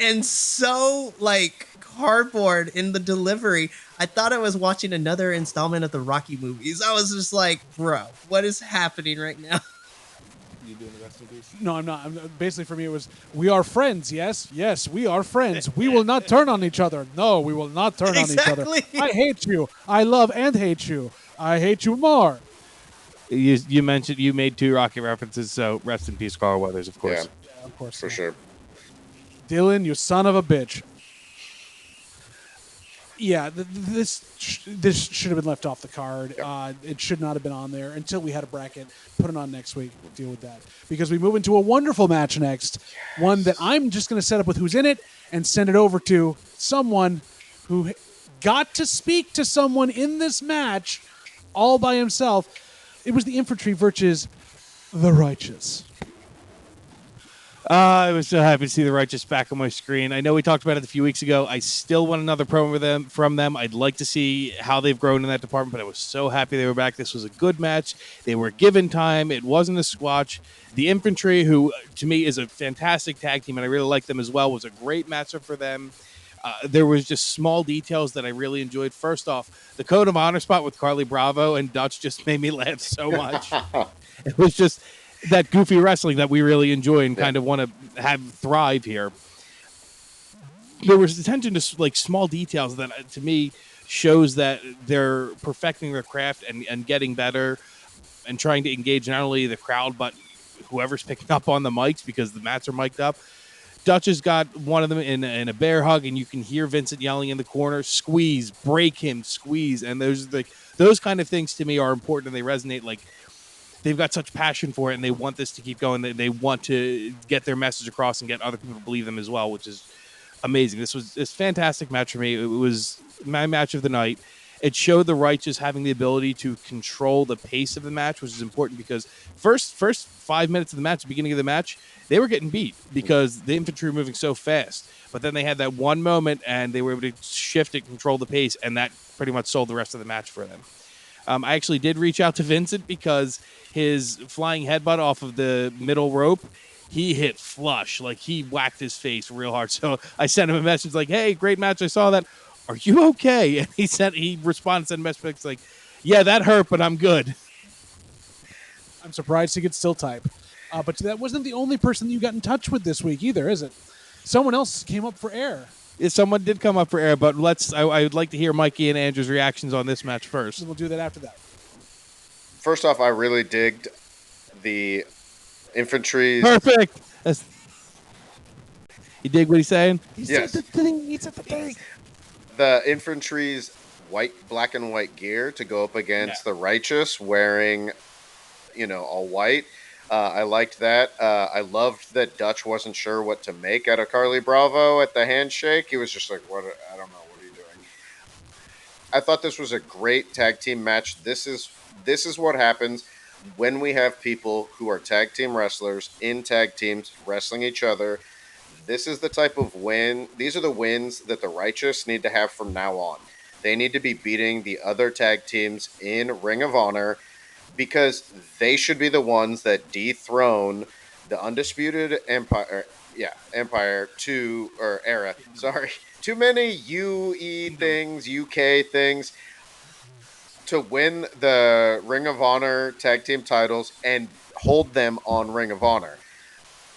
and so, like, cardboard in the delivery. I thought I was watching another installment of the Rocky movies. I was just like, bro, what is happening right now? You doing the rest of these? No, I'm not. Basically, for me, it was, we are friends, yes? Yes, we are friends. We will not turn on each other. No, we will not turn on each other. Exactly. I hate you. I love and hate you. I hate you more. You mentioned you made 2 Rocky references, so rest in peace, Carl Weathers, of course. Yeah, Yeah, of course. for sure. Dylan, you son of a bitch. Yeah, this should have been left off the card. It should not have been on there until we had a bracket. Put it on next week. We'll deal with that. Because we move into a wonderful match next. One that I'm just going to set up with who's in it and send it over to someone who got to speak to someone in this match all by himself. It was the Infantry versus the Righteous. I was so happy to see the Righteous back on my screen. I know we talked about it a few weeks ago. I still want another promo from them. I'd like to see how they've grown in that department, but I was so happy they were back. This was a good match. They were given time. It wasn't a squash. The Infantry, who to me is a fantastic tag team, and I really like them as well, was a great matchup for them. There was just small details that I really enjoyed. First off, the Code of Honor spot with Carly Bravo and Dutch just made me laugh so much. It was just that goofy wrestling that we really enjoy and kind of want to have thrive here. There was attention to like small details that to me shows that they're perfecting their craft and getting better and trying to engage not only the crowd but whoever's picking up on the mics because the mats are mic'd up. Dutch has got one of them in a bear hug, and you can hear Vincent yelling in the corner, squeeze, break him, squeeze. And those kind of things to me are important and they resonate. Like, they've got such passion for it and they want this to keep going. They want to get their message across and get other people to believe them as well, which is amazing. This was a fantastic match for me. It was my match of the night. It showed the Righteous having the ability to control the pace of the match, which is important because first 5 minutes of the match, the beginning of the match, they were getting beat because the Infantry were moving so fast. But then they had that one moment and they were able to shift and control the pace, and that pretty much sold the rest of the match for them. I actually did reach out to Vincent because his flying headbutt off of the middle rope, he hit flush. Like, he whacked his face real hard. So I sent him a message like, hey, great match. I saw that. Are you okay? And he responded, sent a message like, yeah, that hurt, but I'm good. I'm surprised he could still type. But that wasn't the only person that you got in touch with this week either, is it? Someone else came up for air. Yeah, someone did come up for air, but I would like to hear Mikey and Andrew's reactions on this match first. So we'll do that after that. First off, I really digged the Infantry's. Perfect. You dig what he's saying? Yes. He said the thing. The Infantry's black and white gear to go up against the Righteous wearing, all white. I liked that. I loved that Dutch wasn't sure what to make out of Carly Bravo at the handshake. He was just like, "What? I don't know. What are you doing?" I thought this was a great tag team match. This is what happens when we have people who are tag team wrestlers in tag teams wrestling each other. This is the type of win. These are the wins that the Righteous need to have from now on. They need to be beating the other tag teams in Ring of Honor, because they should be the ones that dethrone the Undisputed Empire. Empire era. Sorry, too many UE things, UK things, to win the Ring of Honor tag team titles and hold them on Ring of Honor.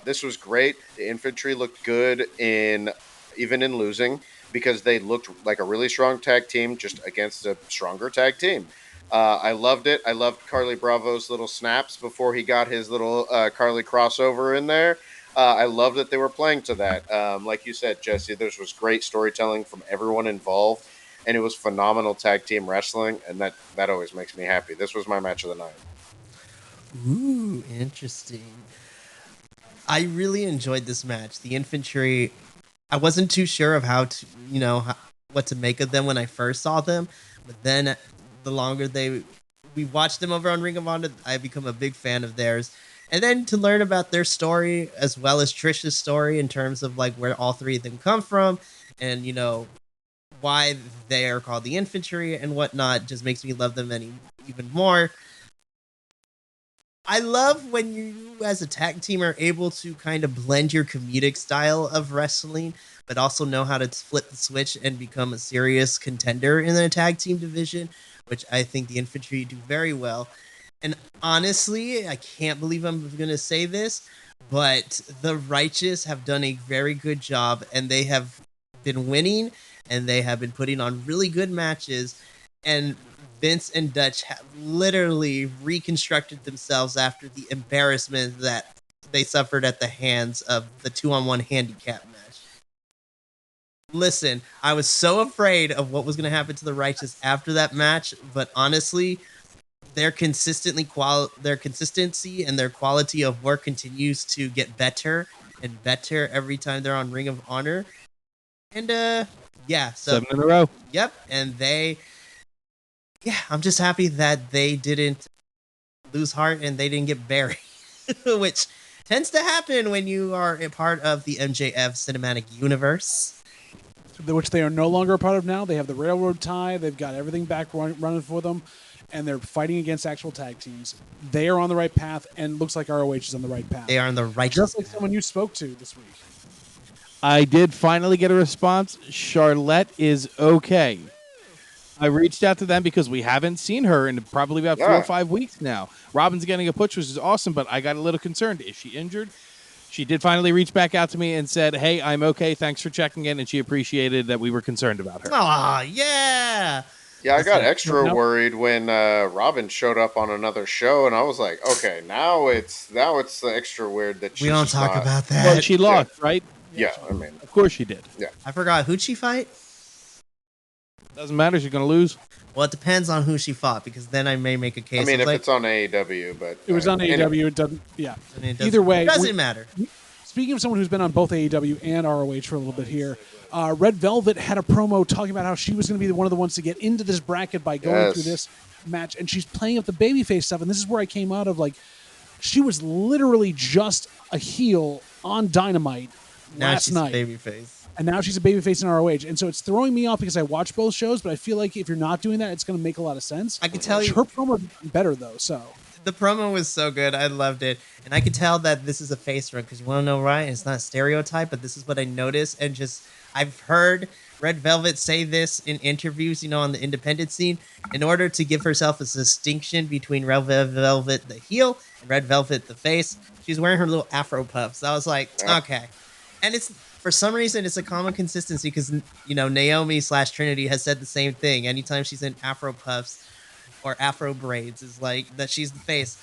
This was great. The Infantry looked good even in losing, because they looked like a really strong tag team just against a stronger tag team. I loved it. I loved Carly Bravo's little snaps before he got his little Carly crossover in there. I love that they were playing to that. Like you said, Jesse, there was great storytelling from everyone involved, and it was phenomenal tag team wrestling, and that always makes me happy. This was my match of the night. Ooh, interesting. I really enjoyed this match. The Infantry, I wasn't too sure of what to make of them when I first saw them, but then the longer they we watched them over on Ring of Honor. I've become a big fan of theirs. And then to learn about their story as well as Trish's story in terms of like where all three of them come from and, you know, why they are called the infantry and whatnot just makes me love them even more. I love when you, as a tag team, are able to kind of blend your comedic style of wrestling, but also know how to flip the switch and become a serious contender in the tag team division, which I think the infantry do very well. And honestly, I can't believe I'm going to say this, but the Righteous have done a very good job, and they have been winning, and they have been putting on really good matches. And Vince and Dutch have literally reconstructed themselves after the embarrassment that they suffered at the hands of the 2-on-1 handicap match. Listen, I was so afraid of what was going to happen to the Righteous after that match, but honestly, their consistency and their quality of work continues to get better and better every time they're on Ring of Honor. And yeah, so 7 in a row. yep, and I'm just happy that they didn't lose heart and they didn't get buried, which tends to happen when you are a part of the MJF cinematic universe. Which they are no longer a part of now. They have the railroad tie. They've got everything back running for them, and they're fighting against actual tag teams. They are on the right path, and looks like ROH is on the right path. They are on the right Just like someone you spoke to this week. I did finally get a response. Charlotte is okay. I reached out to them because we haven't seen her in probably about 4 or 5 weeks now. Robin's getting a push, which is awesome, but I got a little concerned. Is she injured? She did finally reach back out to me and said, hey, I'm okay. Thanks for checking in. And she appreciated that we were concerned about her. Aw, yeah. Yeah, I got extra worried when Robin showed up on another show, and I was like, okay, now it's extra weird that we don't talk about that. Well, she lost, right? Yeah, I mean, of course she did. Yeah, I forgot who'd she fight. Doesn't matter. She's going to lose. Well, it depends on who she fought, because then I may make a case. I mean, if it's on AEW, but it was on AEW. Anyway. It doesn't. Yeah. I mean, Either way, it doesn't matter. Speaking of someone who's been on both AEW and ROH for a little bit here, Red Velvet had a promo talking about how she was going to be one of the ones to get into this bracket by going through this match, and she's playing up the babyface stuff. And this is where I came out of, like, she was literally just a heel on Dynamite last night. Babyface. And now she's a babyface in ROH. And so it's throwing me off because I watch both shows, but I feel like if you're not doing that, it's going to make a lot of sense. I can tell you. Her promo is better, though, so. The promo was so good. I loved it. And I could tell that this is a face run, because you want to know why? It's not a stereotype, but this is what I noticed. And just, I've heard Red Velvet say this in interviews, you know, on the independent scene. In order to give herself a distinction between Red Velvet, the heel, and Red Velvet, the face, she's wearing her little Afro puffs. I was like, okay. And it's, for some reason, it's a common consistency because, you know, Naomi/Trinity has said the same thing. Anytime she's in Afro puffs or Afro braids, is like that she's the face.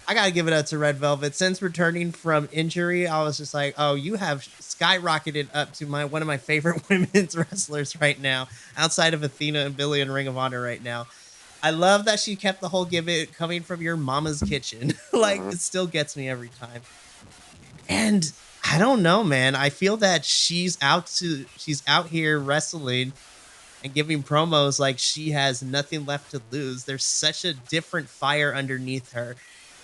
I got to give it up to Red Velvet. Since returning from injury, I was just like, oh, you have skyrocketed up to one of my favorite women's wrestlers right now, outside of Athena and Billy in Ring of Honor right now. I love that she kept the whole gimmick coming from your mama's kitchen. Like, it still gets me every time. And I don't know, man. I feel that she's out here wrestling and giving promos like she has nothing left to lose. There's such a different fire underneath her.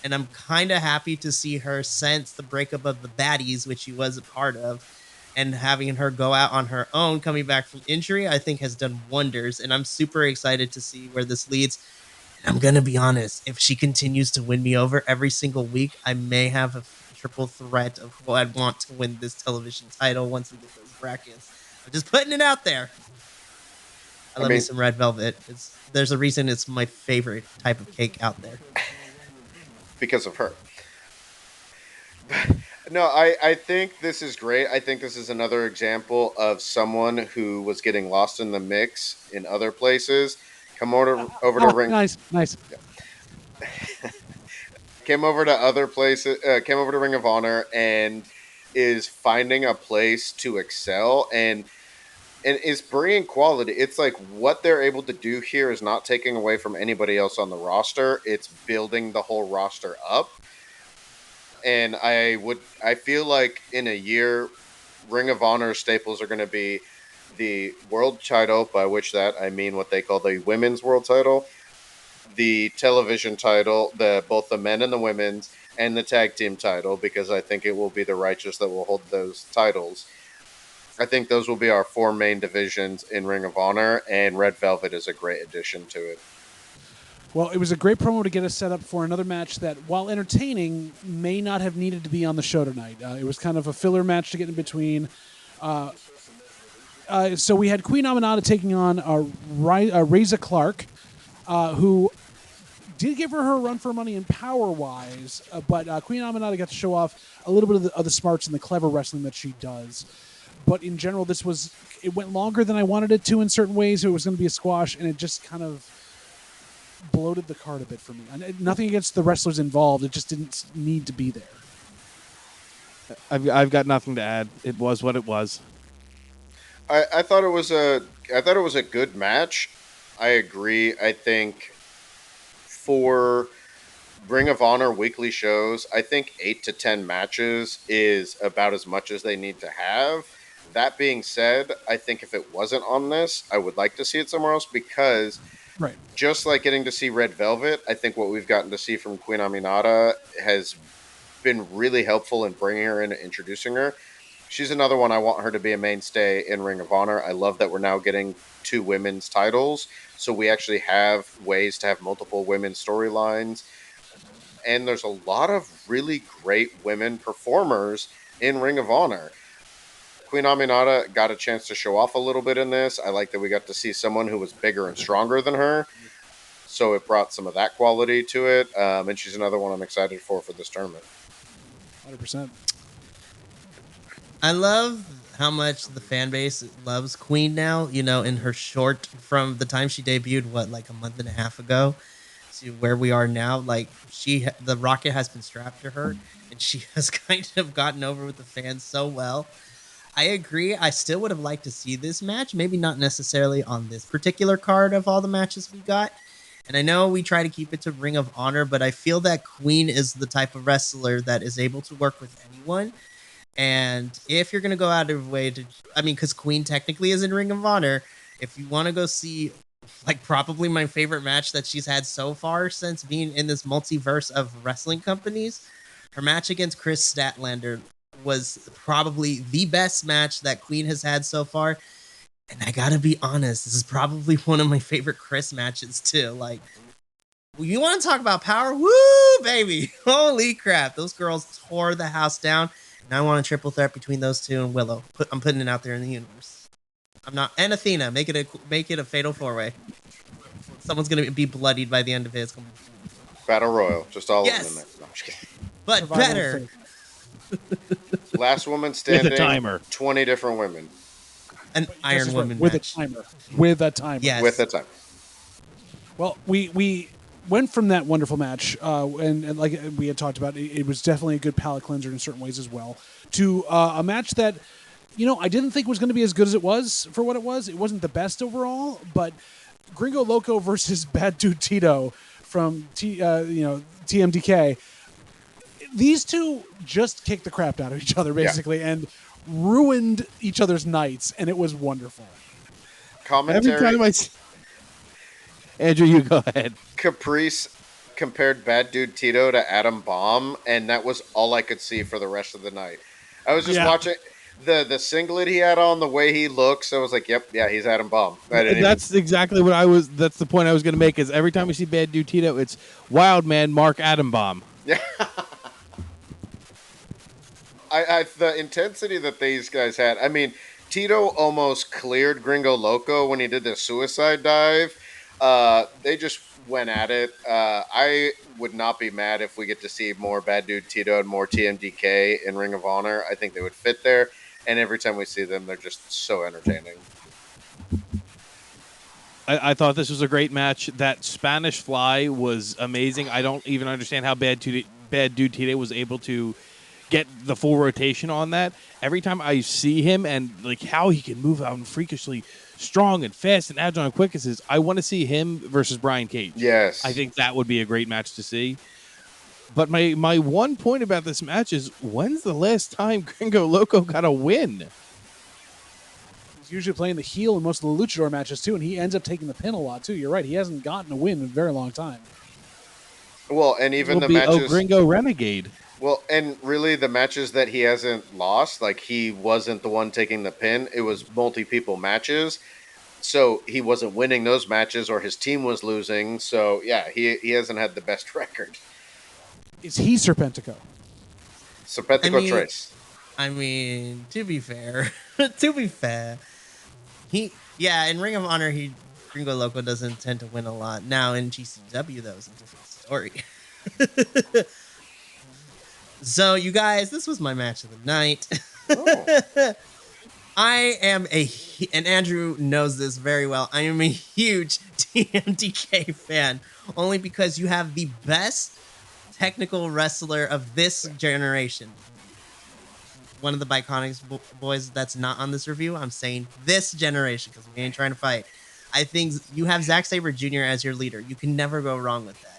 And I'm kind of happy to see her since the breakup of the Baddies, which she was a part of, and having her go out on her own, coming back from injury, I think has done wonders. And I'm super excited to see where this leads. And I'm going to be honest, if she continues to win me over every single week, I may have a triple threat of who I'd want to win this television title once we get those brackets. I'm just putting it out there. I love me some Red Velvet. There's a reason it's my favorite type of cake out there. Because of her. No, I think this is great. I think this is another example of someone who was getting lost in the mix in other places. Come over to Ring. Nice. Yeah. Came over to other places. Came over to Ring of Honor and is finding a place to excel and is bringing quality. It's like what they're able to do here is not taking away from anybody else on the roster. It's building the whole roster up. And I feel like in a year, Ring of Honor staples are going to be the world title, by which that I mean what they call the women's world title, the television title, the both the men and the women's, and the tag team title, because I think it will be the Righteous that will hold those titles. I think those will be our four main divisions in Ring of Honor, and Red Velvet is a great addition to it. Well, it was a great promo to get us set up for another match that, while entertaining, may not have needed to be on the show tonight. It was kind of a filler match to get in between. So we had Queen Aminata taking on Reza Clark, who did give her run for money in power-wise, but Queen Aminata got to show off a little bit of the smarts and the clever wrestling that she does. But in general, it went longer than I wanted it to in certain ways. It was going to be a squash, and it just kind of bloated the card a bit for me. And nothing against the wrestlers involved. It just didn't need to be there. I've got nothing to add. It was what it was. I thought it was a good match. I agree. I think for Ring of Honor weekly shows, I think 8 to 10 matches is about as much as they need to have. That being said, I think if it wasn't on this, I would like to see it somewhere else, because Right. just like getting to see Red Velvet, I think what we've gotten to see from Queen Aminata has been really helpful in bringing her in and introducing her. She's another one I want her to be a mainstay in Ring of Honor. I love that we're now getting 2 women's titles, so we actually have ways to have multiple women's storylines. And there's a lot of really great women performers in Ring of Honor. Queen Aminata got a chance to show off a little bit in this. I like that we got to see someone who was bigger and stronger than her, so it brought some of that quality to it. And she's another one I'm excited for this tournament. 100%. I love how much the fan base loves Queen now. You know, in her short, from the time she debuted, like a month and a half ago, to where we are now, like the rocket has been strapped to her, and she has kind of gotten over with the fans so well. I agree. I still would have liked to see this match. Maybe not necessarily on this particular card of all the matches we got. And I know we try to keep it to Ring of Honor, but I feel that Queen is the type of wrestler that is able to work with anyone. And if you're going to go out of your way to, because Queen technically is in Ring of Honor, if you want to go see, like, probably my favorite match that she's had so far since being in this multiverse of wrestling companies, her match against Chris Statlander was probably the best match that Queen has had so far. And I gotta be honest, this is probably one of my favorite Chris matches too. Like, you want to talk about power? Woo, baby! Holy crap, those girls tore the house down. And I want a triple threat between those two and Willow. I'm putting it out there in the universe. And Athena, make it a fatal 4-way. Someone's gonna be bloodied by the end of his. Battle Royal, just all Yes. of them in there. No, I'm just kidding. But Survival better. of faith. Last woman standing. With a timer. 20 different women An Iron Justice Woman with match. a timer. With a timer. Yes. with a time. Well, we went from that wonderful match, and like we had talked about, it was definitely a good palate cleanser in certain ways as well, to a match that, I didn't think was going to be as good as it was for what it was. It wasn't the best overall, but Gringo Loco versus Bad Dude Tito from TMDK. These two just kicked the crap out of each other, basically, and ruined each other's nights, and it was wonderful. Commentary. Every time Andrew, you go ahead. Caprice compared Bad Dude Tito to Adam Bomb, and that was all I could see for the rest of the night. I was just watching the singlet he had on, the way he looks. I was like, "Yep, yeah, he's Adam Bomb." That's exactly what I was. That's the point I was going to make. Is every time we see Bad Dude Tito, it's Wild Man Mark Adam Bomb. Yeah. The intensity that these guys had. I mean, Tito almost cleared Gringo Loco when he did the suicide dive. They just went at it. I would not be mad if we get to see more Bad Dude Tito and more TMDK in Ring of Honor. I think they would fit there. And every time we see them, they're just so entertaining. I thought this was a great match. That Spanish Fly was amazing. I don't even understand how Bad Dude Tito was able to get the full rotation on that. Every time I see him and like how he can move out and freakishly strong and fast and agile and quick as his, I want to see him versus Brian Cage. Yes. I think that would be a great match to see. But my one point about this match is, when's the last time Gringo Loco got a win? He's usually playing the heel in most of the luchador matches too, and he ends up taking the pin a lot too. You're right. He hasn't gotten a win in a very long time. Well, and even Will the be matches. Gringo Renegade. Well, and really the matches that he hasn't lost, like he wasn't the one taking the pin. It was multi-people matches. So he wasn't winning those matches or his team was losing. So yeah, he hasn't had the best record. Is he Serpentico? Serpentico Trace. I mean, to be fair, in Ring of Honor, Gringo Loco doesn't tend to win a lot. Now in GCW, though, it's a different story. So, you guys, this was my match of the night. Oh. I am and Andrew knows this very well, I am a huge TMDK fan, only because you have the best technical wrestler of this generation. One of the Bi-Conic boys that's not on this review, I'm saying this generation, because we ain't trying to fight. I think you have Zack Sabre Jr. as your leader. You can never go wrong with that.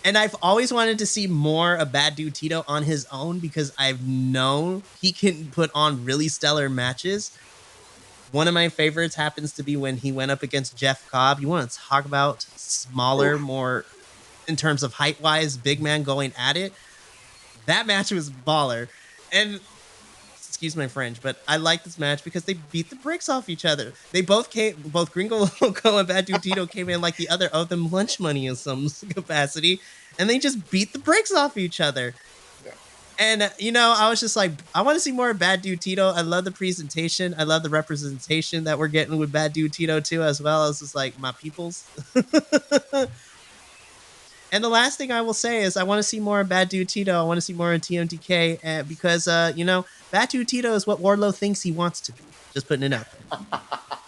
And I've always wanted to see more of Bad Dude Tito on his own because I've known he can put on really stellar matches. One of my favorites happens to be when he went up against Jeff Cobb. You want to talk about smaller, more in terms of height-wise, big man going at it? That match was baller. And excuse my French, but I like this match because they beat the bricks off each other. They both Gringo Loco and Bad Dude Tito came in like the other owed them lunch money in some capacity, and they just beat the bricks off each other. Yeah. And, I was just like, I want to see more of Bad Dude Tito. I love the presentation. I love the representation that we're getting with Bad Dude Tito, too, as well as just like my peoples. And the last thing I will say is I want to see more of Bad Dude Tito. I want to see more of TMDK because, Bad Dude Tito is what Wardlow thinks he wants to be. Just putting it out there.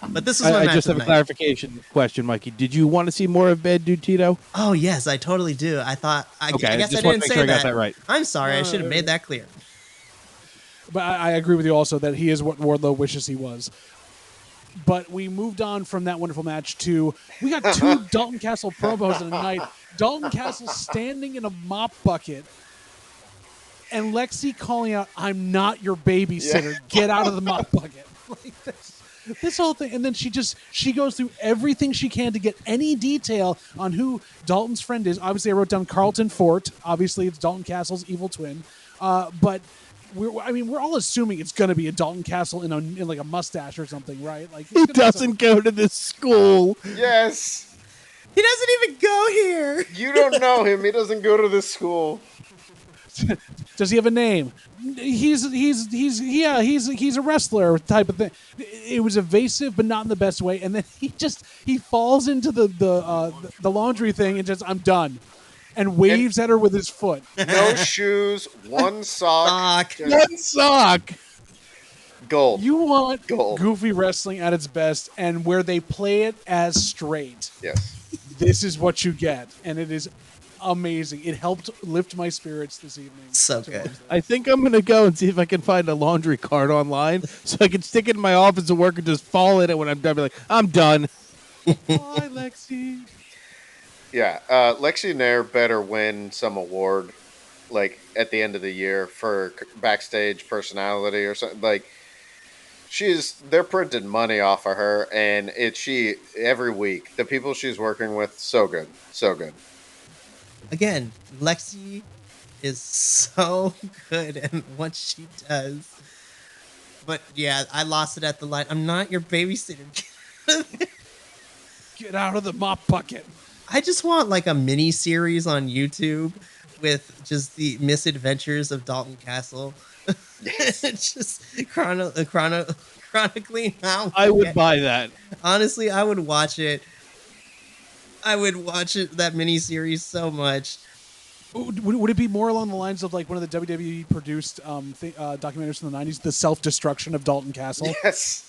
But this is my I match just have a clarification question, Mikey. Did you want to see more of Bad Dude Tito? Oh, yes, I totally do. I thought, I guess just I want didn't to make say sure I that. got that right. I'm sorry. I should have made that clear. But I agree with you also that he is what Wardlow wishes he was. But we moved on from that wonderful match to we got two Dalton Castle promos in a night. Dalton Castle standing in a mop bucket and Lexi calling out, "I'm not your babysitter. Yeah. Get out of the mop bucket." Like this whole thing. And then she goes through everything she can to get any detail on who Dalton's friend is. Obviously, I wrote down Carlton Fort. Obviously, it's Dalton Castle's evil twin. But we're all assuming it's going to be a Dalton Castle in like a mustache or something, right? Like He doesn't go to this school. Yes. He doesn't even go here. You don't know him. He doesn't go to this school. Does he have a name? He's a wrestler type of thing. It was evasive, but not in the best way. And then he falls into the laundry thing and just I'm done, and waves at her with his foot. No shoes, one sock. One sock. Gold. You want Gold. goofy wrestling at its best, and where they play it as straight. Yes. This is what you get, and it is amazing. It helped lift my spirits this evening. So good. I think I'm going to go and see if I can find a laundry cart online so I can stick it in my office at work and just fall in it when I'm done. Be like, I'm done. Bye, Lexi. Yeah. Lexi Nair better win some award, like at the end of the year for backstage personality or something. Like, they're printing money off of her, and every week the people she's working with, so good. Again, Lexi is so good at what she does. But yeah, I lost it at the line. I'm not your babysitter. Get out of the mop bucket. I just want like a mini series on YouTube with just the misadventures of Dalton Castle. Just chronically how I would buy that. Honestly, I would watch it. That mini series so much. Would it be more along the lines of like one of the WWE produced documentaries from the 90s, The Self-Destruction of Dalton Castle? Yes.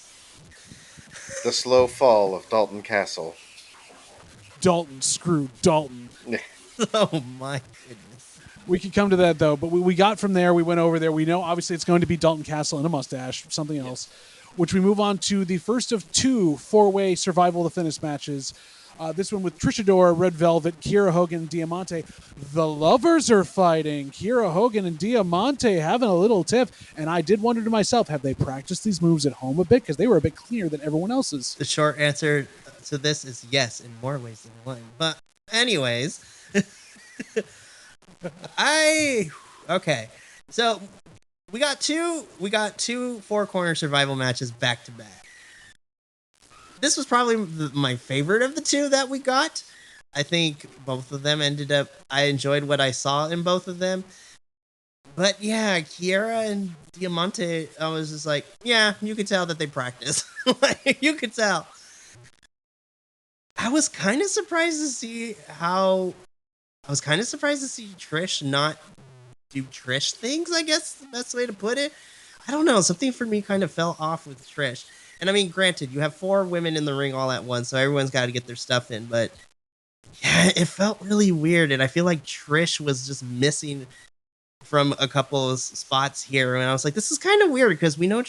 The slow fall of Dalton Castle. Dalton screwed Dalton. Oh my goodness. We could come to that though, but we got from there. We went over there. We know obviously it's going to be Dalton Castle and a mustache, something else, which we move on to the first of two 4-way survival of the fittest matches. This one with Trish Adora, Red Velvet, Kiera Hogan, and Diamante. The lovers are fighting. Kiera Hogan and Diamante having a little tiff. And I did wonder to myself, have they practiced these moves at home a bit? Because they were a bit cleaner than everyone else's. The short answer to this is yes, in more ways than one. But anyways, okay. So we got two four-corner survival matches back to back. This was probably my favorite of the two that we got. I think both of them I enjoyed what I saw in both of them. But yeah, Kiera and Diamante, I was just like, yeah, you could tell that they practice. Like, you could tell. I was kind of surprised to see Trish not do Trish things, I guess is the best way to put it. I don't know. Something for me kind of fell off with Trish. And I mean, granted, you have 4 women in the ring all at once, so everyone's got to get their stuff in. But yeah, it felt really weird. And I feel like Trish was just missing from a couple of spots here. And I was like, this is kind of weird because we know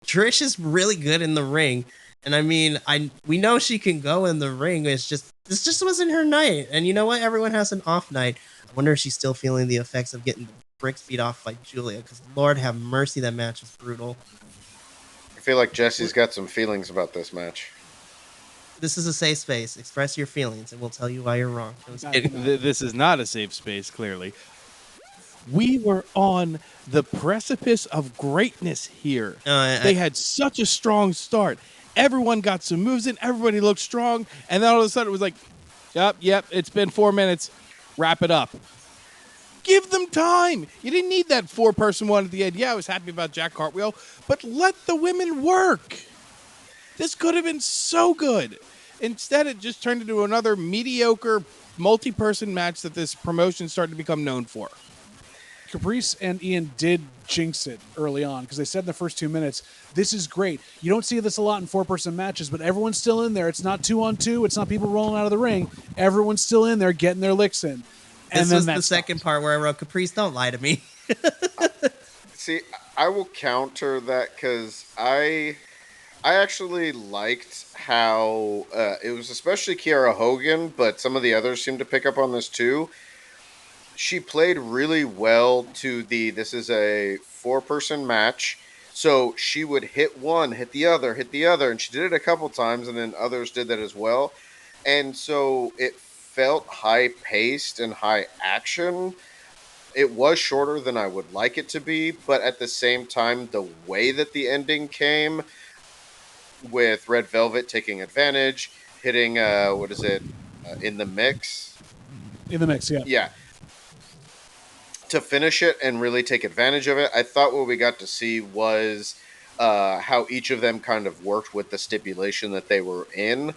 Trish is really good in the ring. And I mean, we know she can go in the ring. This just wasn't her night. And you know what? Everyone has an off night. I wonder if she's still feeling the effects of getting the bricks beat off by Julia. Because Lord have mercy, that match was brutal. I feel like Jesse's got some feelings about this match. This is a safe space. Express your feelings, and we'll tell you why you're wrong. This is not a safe space, clearly. We were on the precipice of greatness here. They had such a strong start. Everyone got some moves in. Everybody looked strong. And then all of a sudden it was like, yep, it's been 4 minutes. Wrap it up. Give them time. You didn't need that 4-person one at the end. Yeah, I was happy about Jack Cartwheel, but let the women work. This could have been so good. Instead, it just turned into another mediocre multi-person match that this promotion started to become known for. Caprice and Ian did jinx it early on because they said in the first 2 minutes, this is great. You don't see this a lot in 4-person matches, but everyone's still in there. It's not 2-on-2. It's not people rolling out of the ring. Everyone's still in there getting their licks in. And this then was the second part where I wrote, Caprice, don't lie to me. See, I will counter that because I actually liked how it was especially Kiera Hogan, but some of the others seemed to pick up on this too. She played really well to this is a 4-person match. So she would hit one, hit the other, and she did it a couple times, and then others did that as well. And so it felt high-paced and high-action. It was shorter than I would like it to be, but at the same time, the way that the ending came with Red Velvet taking advantage, hitting, in the mix? In the mix, yeah. Yeah. To finish it and really take advantage of it, I thought what we got to see was how each of them kind of worked with the stipulation that they were in.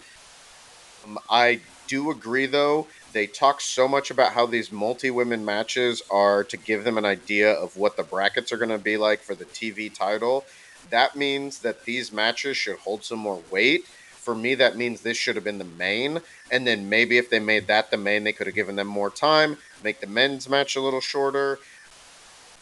I do agree, though. They talk so much about how these multi-women matches are to give them an idea of what the brackets are going to be like for the TV title. That means that these matches should hold some more weight. For me, that means this should have been the main. And then maybe if they made that the main, they could have given them more time, make the men's match a little shorter.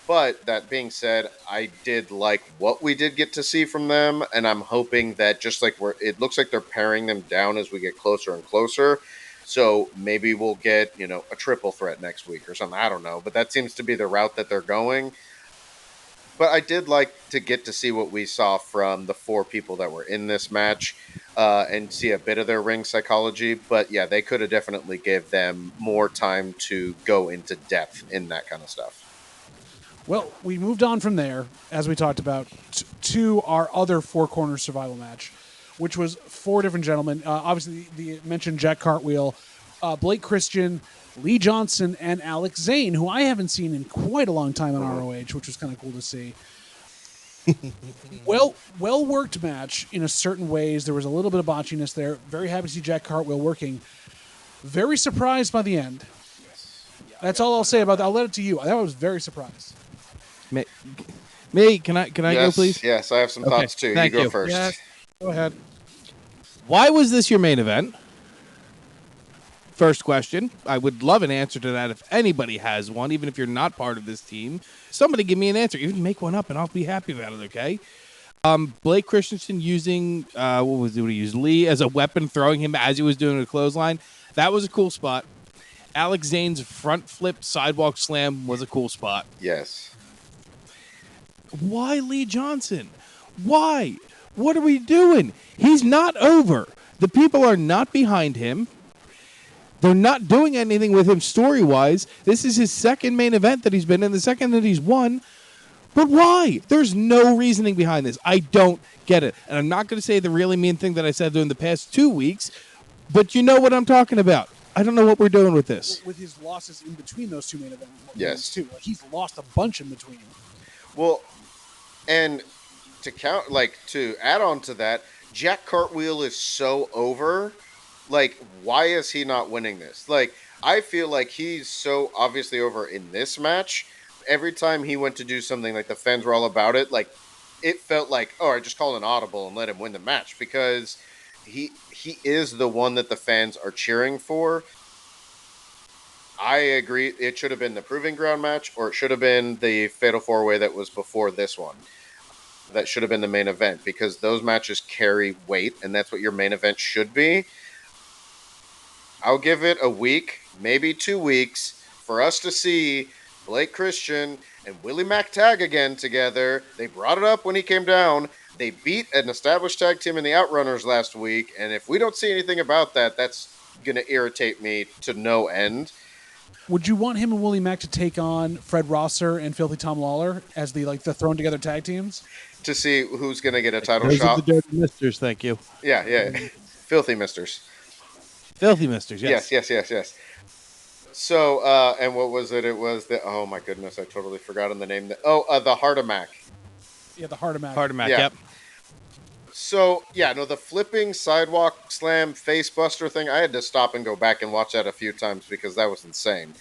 But that being said, I did like what we did get to see from them. And I'm hoping that just like it looks like they're paring them down as we get closer and closer. So maybe we'll get, a triple threat next week or something. I don't know. But that seems to be the route that they're going. But I did like to get to see what we saw from the 4 people that were in this match and see a bit of their ring psychology. But yeah, they could have definitely give them more time to go into depth in that kind of stuff. Well, we moved on from there, as we talked about, to our other 4-corner survival match, which was 4 different gentlemen. Obviously, the mentioned Jack Cartwheel, Blake Christian, Lee Johnson, and Alex Zane, who I haven't seen in quite a long time on ROH, which was kind of cool to see. Well-worked match in a certain ways. There was a little bit of botchiness there. Very happy to see Jack Cartwheel working. Very surprised by the end. That's all I'll say about that. I'll let it to you. I was very surprised. Me, can I go, please? Yes, I have some thoughts too. Thank you go you. first. Yes, go ahead. Why was this your main event? First question. I would love an answer to that if anybody has one, even if you're not part of this team. Somebody give me an answer. Even make one up, and I'll be happy about it, okay? Blake Christensen using what was it? He used Lee as a weapon, throwing him as he was doing a clothesline. That was a cool spot. Alex Zane's front flip sidewalk slam was a cool spot. Yes. Why Lee Johnson? Why? What are we doing? He's not over. The people are not behind him. They're not doing anything with him story-wise. This is his second main event that he's been in, the second that he's won. But why? There's no reasoning behind this. I don't get it. And I'm not going to say the really mean thing that I said during the past 2 weeks, but you know what I'm talking about. I don't know what we're doing with this. With his losses in between those two main events, Yes. too. Like, he's lost a bunch in between. Well, and to add on to that, Jack Cartwheel is so over. Like, why is he not winning this? Like, I feel like he's so obviously over in this match. Every time he went to do something, like, the fans were all about it. Like, it felt like, oh, I just call an audible and let him win the match, because he is the one that the fans are cheering for. I agree. It should have been the Proving Ground match, or it should have been the Fatal 4-Way that was before this one. That should have been the main event, because those matches carry weight, and that's what your main event should be. I'll give it a week, maybe 2 weeks, for us to see Blake Christian and Willie Mack tag again together. They brought it up when he came down. They beat an established tag team in the Outrunners last week, and if we don't see anything about that, that's going to irritate me to no end. Would you want him and Willie Mack to take on Fred Rosser and Filthy Tom Lawler as the thrown together tag teams? To see who's going to get a title Those shot. are the Dirty Misters, thank you. Yeah. Filthy Misters. Filthy Misters, yes. Yes. So, and what was it? It was oh my goodness, I totally forgot the name. The Heart of Mac. Yeah, the Heart of Mac. Heart of Mac, Yeah. yep. So, the flipping sidewalk slam face buster thing, I had to stop and go back and watch that a few times because that was insane.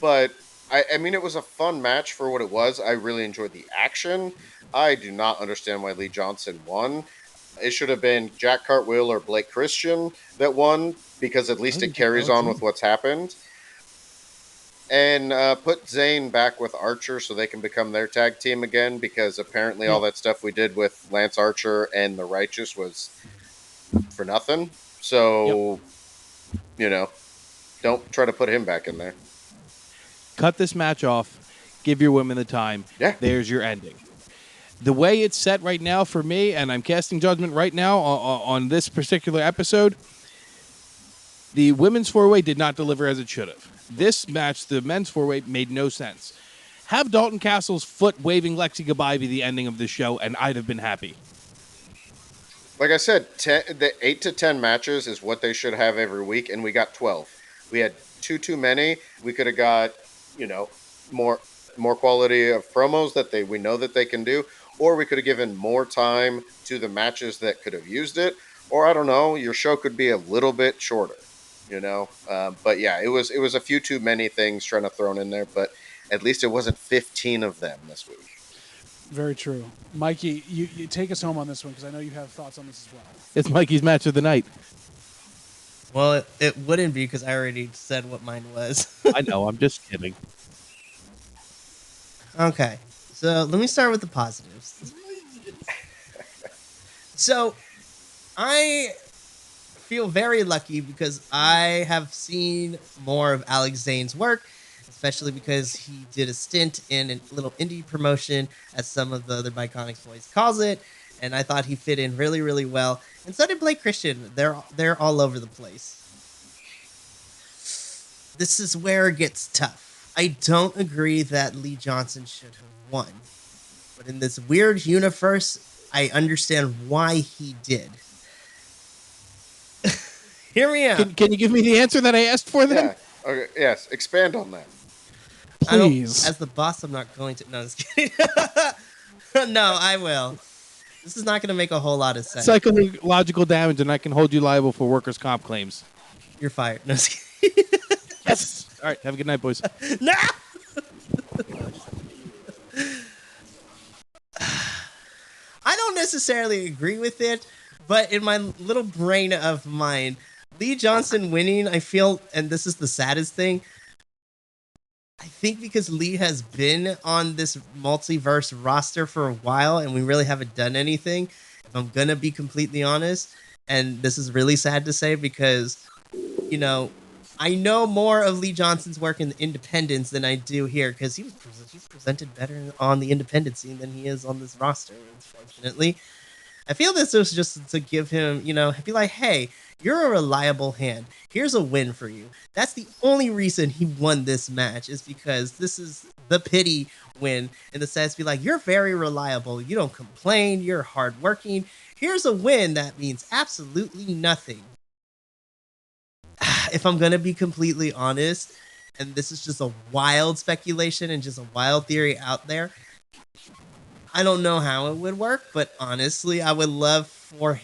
But, I mean, it was a fun match for what it was. I really enjoyed the action. I do not understand why Lee Johnson won. It should have been Jack Cartwheel or Blake Christian that won, because at least it carries on with what's happened. And put Zane back with Archer so they can become their tag team again, because apparently all that stuff we did with Lance Archer and the Righteous was for nothing. So, don't try to put him back in there. Cut this match off. Give your women the time. Yeah. There's your ending. The way it's set right now for me, and I'm casting judgment right now on this particular episode, the women's four-way did not deliver as it should have. This match, the men's four-way, made no sense. Have Dalton Castle's foot waving Lexi goodbye be the ending of the show, and I'd have been happy. Like I said, the 8 to 10 matches is what they should have every week, and we got 12. We had too many. We could have got, more quality of promos that we know that they can do, or we could have given more time to the matches that could have used it, or I don't know, your show could be a little bit shorter, But yeah, it was a few too many things trying to throw in there, but at least it wasn't 15 of them this week. Very true. Mikey, you take us home on this one, because I know you have thoughts on this as well. It's Mikey's match of the night. Well, it wouldn't be, because I already said what mine was. I know, I'm just kidding. Okay, so let me start with the positives. So, I feel very lucky because I have seen more of Alex Zane's work, especially because he did a stint in a little indie promotion, as some of the other Bi-Conic boys calls it, and I thought he fit in really, really well. And so did Blake Christian. They're all over the place. This is where it gets tough. I don't agree that Lee Johnson should have won. But in this weird universe, I understand why he did. Hear me out. Can you give me the answer that I asked for then? Yeah. Okay. Yes. Expand on that. Please. As the boss, I'm not going to. No, just kidding. No, I will. This is not going to make a whole lot of sense. Psychological damage, and I can hold you liable for workers' comp claims. You're fired. No, just kidding. Yes. All right. Have a good night, boys. No! I don't necessarily agree with it, but in my little brain of mine, Lee Johnson winning, I feel, and this is the saddest thing, I I think because Lee has been on this multiverse roster for a while and we really haven't done anything, if I'm going to be completely honest, and this is really sad to say because, you know, I know more of Lee Johnson's work in the independents than I do here because he's presented better on the independent scene than he is on this roster, unfortunately. I feel this was just to give him, be like, hey, you're a reliable hand. Here's a win for you. That's the only reason he won this match is because this is the pity win in the sense be like, you're very reliable. You don't complain. You're hardworking. Here's a win that means absolutely nothing. If I'm going to be completely honest, and this is just a wild speculation and just a wild theory out there, I don't know how it would work, but honestly, I would love for.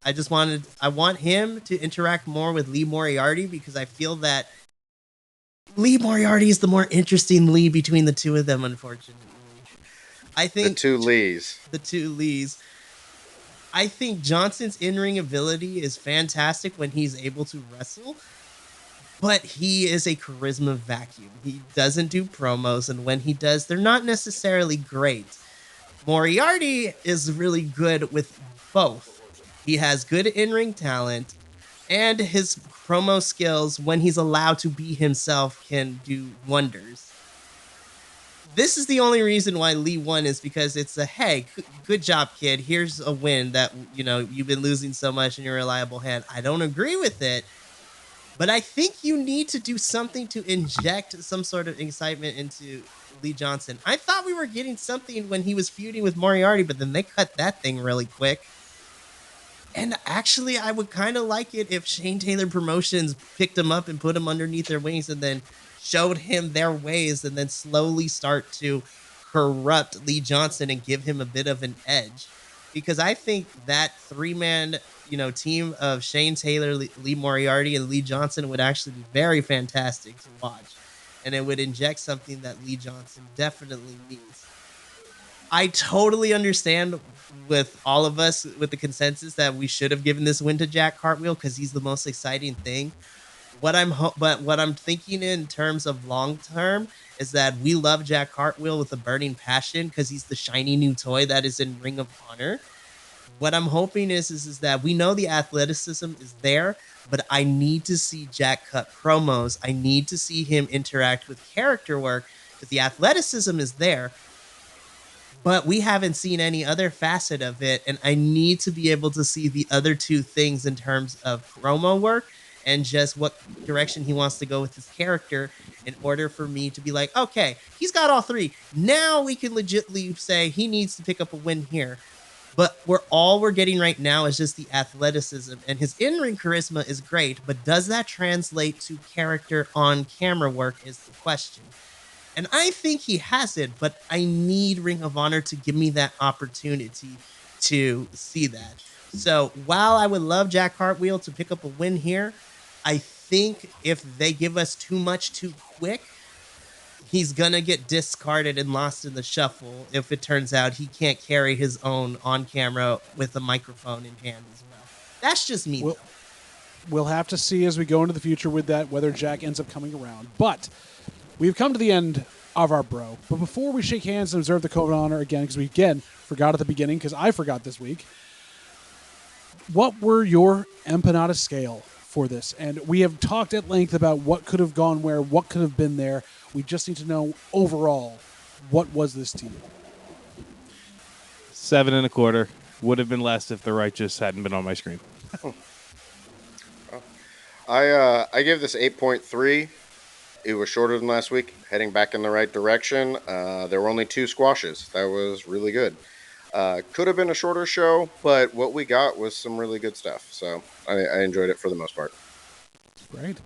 I want him to interact more with Lee Moriarty because I feel that Lee Moriarty is the more interesting Lee between the two of them, unfortunately. I think The two Lees. the two Lees. I think Johnson's in-ring ability is fantastic when he's able to wrestle, but he is a charisma vacuum. He doesn't do promos, and when he does, they're not necessarily great. Moriarty is really good with both. He has good in-ring talent, and his promo skills, when he's allowed to be himself, can do wonders. This is the only reason why Lee won is because it's a, hey, good job, kid. Here's a win that, you've been losing so much in your reliable hand. I don't agree with it, but I think you need to do something to inject some sort of excitement into Lee Johnson. I thought we were getting something when he was feuding with Moriarty, but then they cut that thing really quick. And actually, I would kind of like it if Shane Taylor Promotions picked him up and put him underneath their wings and then showed him their ways and then slowly start to corrupt Lee Johnson and give him a bit of an edge. Because I think that three-man, team of Shane Taylor, Lee Moriarty, and Lee Johnson would actually be very fantastic to watch. And it would inject something that Lee Johnson definitely needs. I totally understand with all of us with the consensus that we should have given this win to Jack Cartwheel because he's the most exciting thing. But what I'm thinking in terms of long term is that we love Jack Cartwheel with a burning passion because he's the shiny new toy that is in Ring of Honor. What I'm hoping is that we know the athleticism is there, but I need to see Jack cut promos. I need to see him interact with character work because the athleticism is there, but we haven't seen any other facet of it. And I need to be able to see the other two things in terms of promo work and just what direction he wants to go with his character in order for me to be like, okay, he's got all three. Now we can legitimately say he needs to pick up a win here. But we're getting right now is just the athleticism, and his in-ring charisma is great, but does that translate to character on camera work is the question. And I think he has it, but I need Ring of Honor to give me that opportunity to see that. So while I would love Jack Cartwheel to pick up a win here, I think if they give us too much too quick, he's gonna get discarded and lost in the shuffle if it turns out he can't carry his own on camera with a microphone in hand as well. That's just me. We'll have to see as we go into the future with that whether Jack ends up coming around. But we've come to the end of our bro. But before we shake hands and observe the code of honor again, because we again forgot at the beginning, because I forgot this week, what were your empanada scale for this? And we have talked at length about what could have gone where, what could have been there. We just need to know overall, what was this to you? 7.25. Would have been less if the righteous hadn't been on my screen. I give this 8.3. It was shorter than last week, heading back in the right direction. There were only 2 squashes. That was really good. Could have been a shorter show, but what we got was some really good stuff. So I enjoyed it for the most part. Great.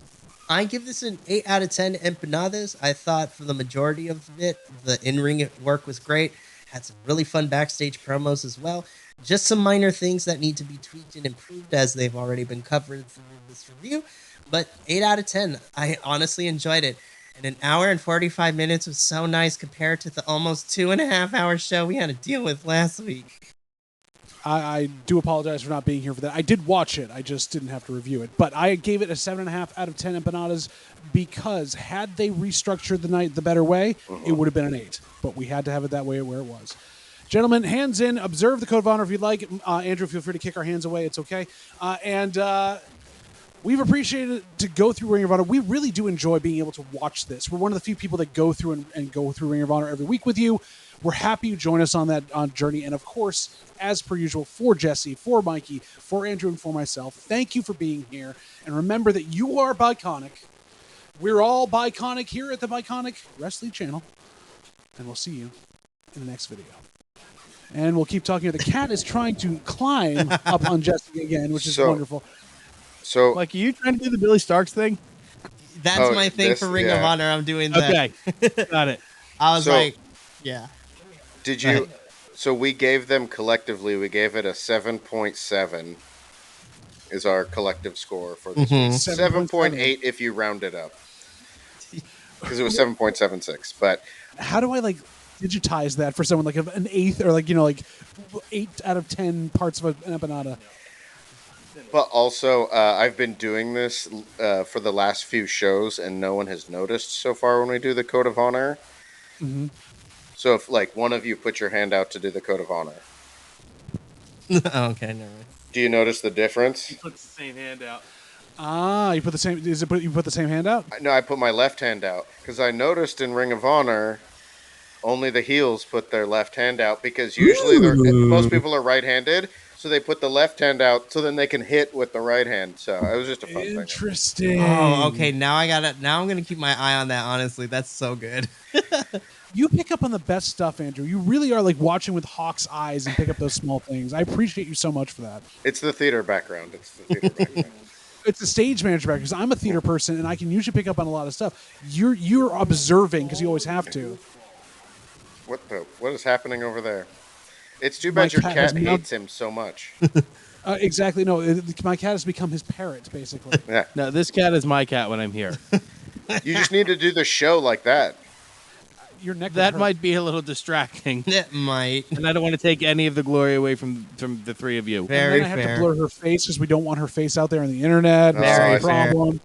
I give this an 8 out of 10 empanadas. I thought for the majority of it, the in-ring work was great. Had some really fun backstage promos as well. Just some minor things that need to be tweaked and improved as they've already been covered through this review. But 8 out of 10. I honestly enjoyed it. And an hour and 45 minutes was so nice compared to the almost 2.5 hour show we had to deal with last week. I do apologize for not being here for that. I did watch it. I just didn't have to review it. But I gave it a 7.5 out of 10 empanadas because had they restructured the night the better way, it would have been an 8. But we had to have it that way where it was. Gentlemen, hands in. Observe the code of honor if you'd like. Andrew, feel free to kick our hands away. It's okay. We've appreciated it to go through Ring of Honor. We really do enjoy being able to watch this. We're one of the few people that go through and go through Ring of Honor every week with you. We're happy you join us on that journey. And of course, as per usual, for Jesse, for Mikey, for Andrew, and for myself, thank you for being here. And remember that you are Bi-Conic. We're all Bi-Conic here at the Bi-Conic Wrestling Channel. And we'll see you in the next video. And we'll keep talking. The cat is trying to climb up on Jesse again, which is wonderful. So, Like, are you trying to do the Billy Starks thing? That's my thing for Ring of Honor. I'm doing that. Okay, got it. I was like, yeah. Did you? So we gave them collectively. We gave it a 7.7. Is our collective score for this week. 7.8 if you round it up, because it was 7.76. But how do I digitize that for someone like an eighth or 8 out of 10 parts of an empanada? But also, I've been doing this for the last few shows, and no one has noticed so far when we do the Code of Honor. Mm-hmm. So if one of you put your hand out to do the Code of Honor. Okay, never mind. Do you notice the difference? Put the same hand out. You put the same. You put the same hand out? No, I put my left hand out because I noticed in Ring of Honor, only the heels put their left hand out because usually most people are right-handed, so they put the left hand out so then they can hit with the right hand. So it was just a fun thing. Interesting. Oh, okay. Now I got it. Now I'm gonna keep my eye on that. Honestly, that's so good. You pick up on the best stuff, Andrew. You really are like watching with hawk's eyes and pick up those small things. I appreciate you so much for that. It's the theater background. It's the stage manager background because I'm a theater person and I can usually pick up on a lot of stuff. You're observing because you always have to. What is happening over there? It's too bad your cat hates him so much. Exactly. No, my cat has become his parrot, basically. Yeah. No, this cat is my cat when I'm here. You just need to do the show like that. Your neck That might be a little distracting. It might. And I don't want to take any of the glory away from the three of you. Very and then I have fair. to blur her face because we don't want her face out there on the internet. Very That's a problem.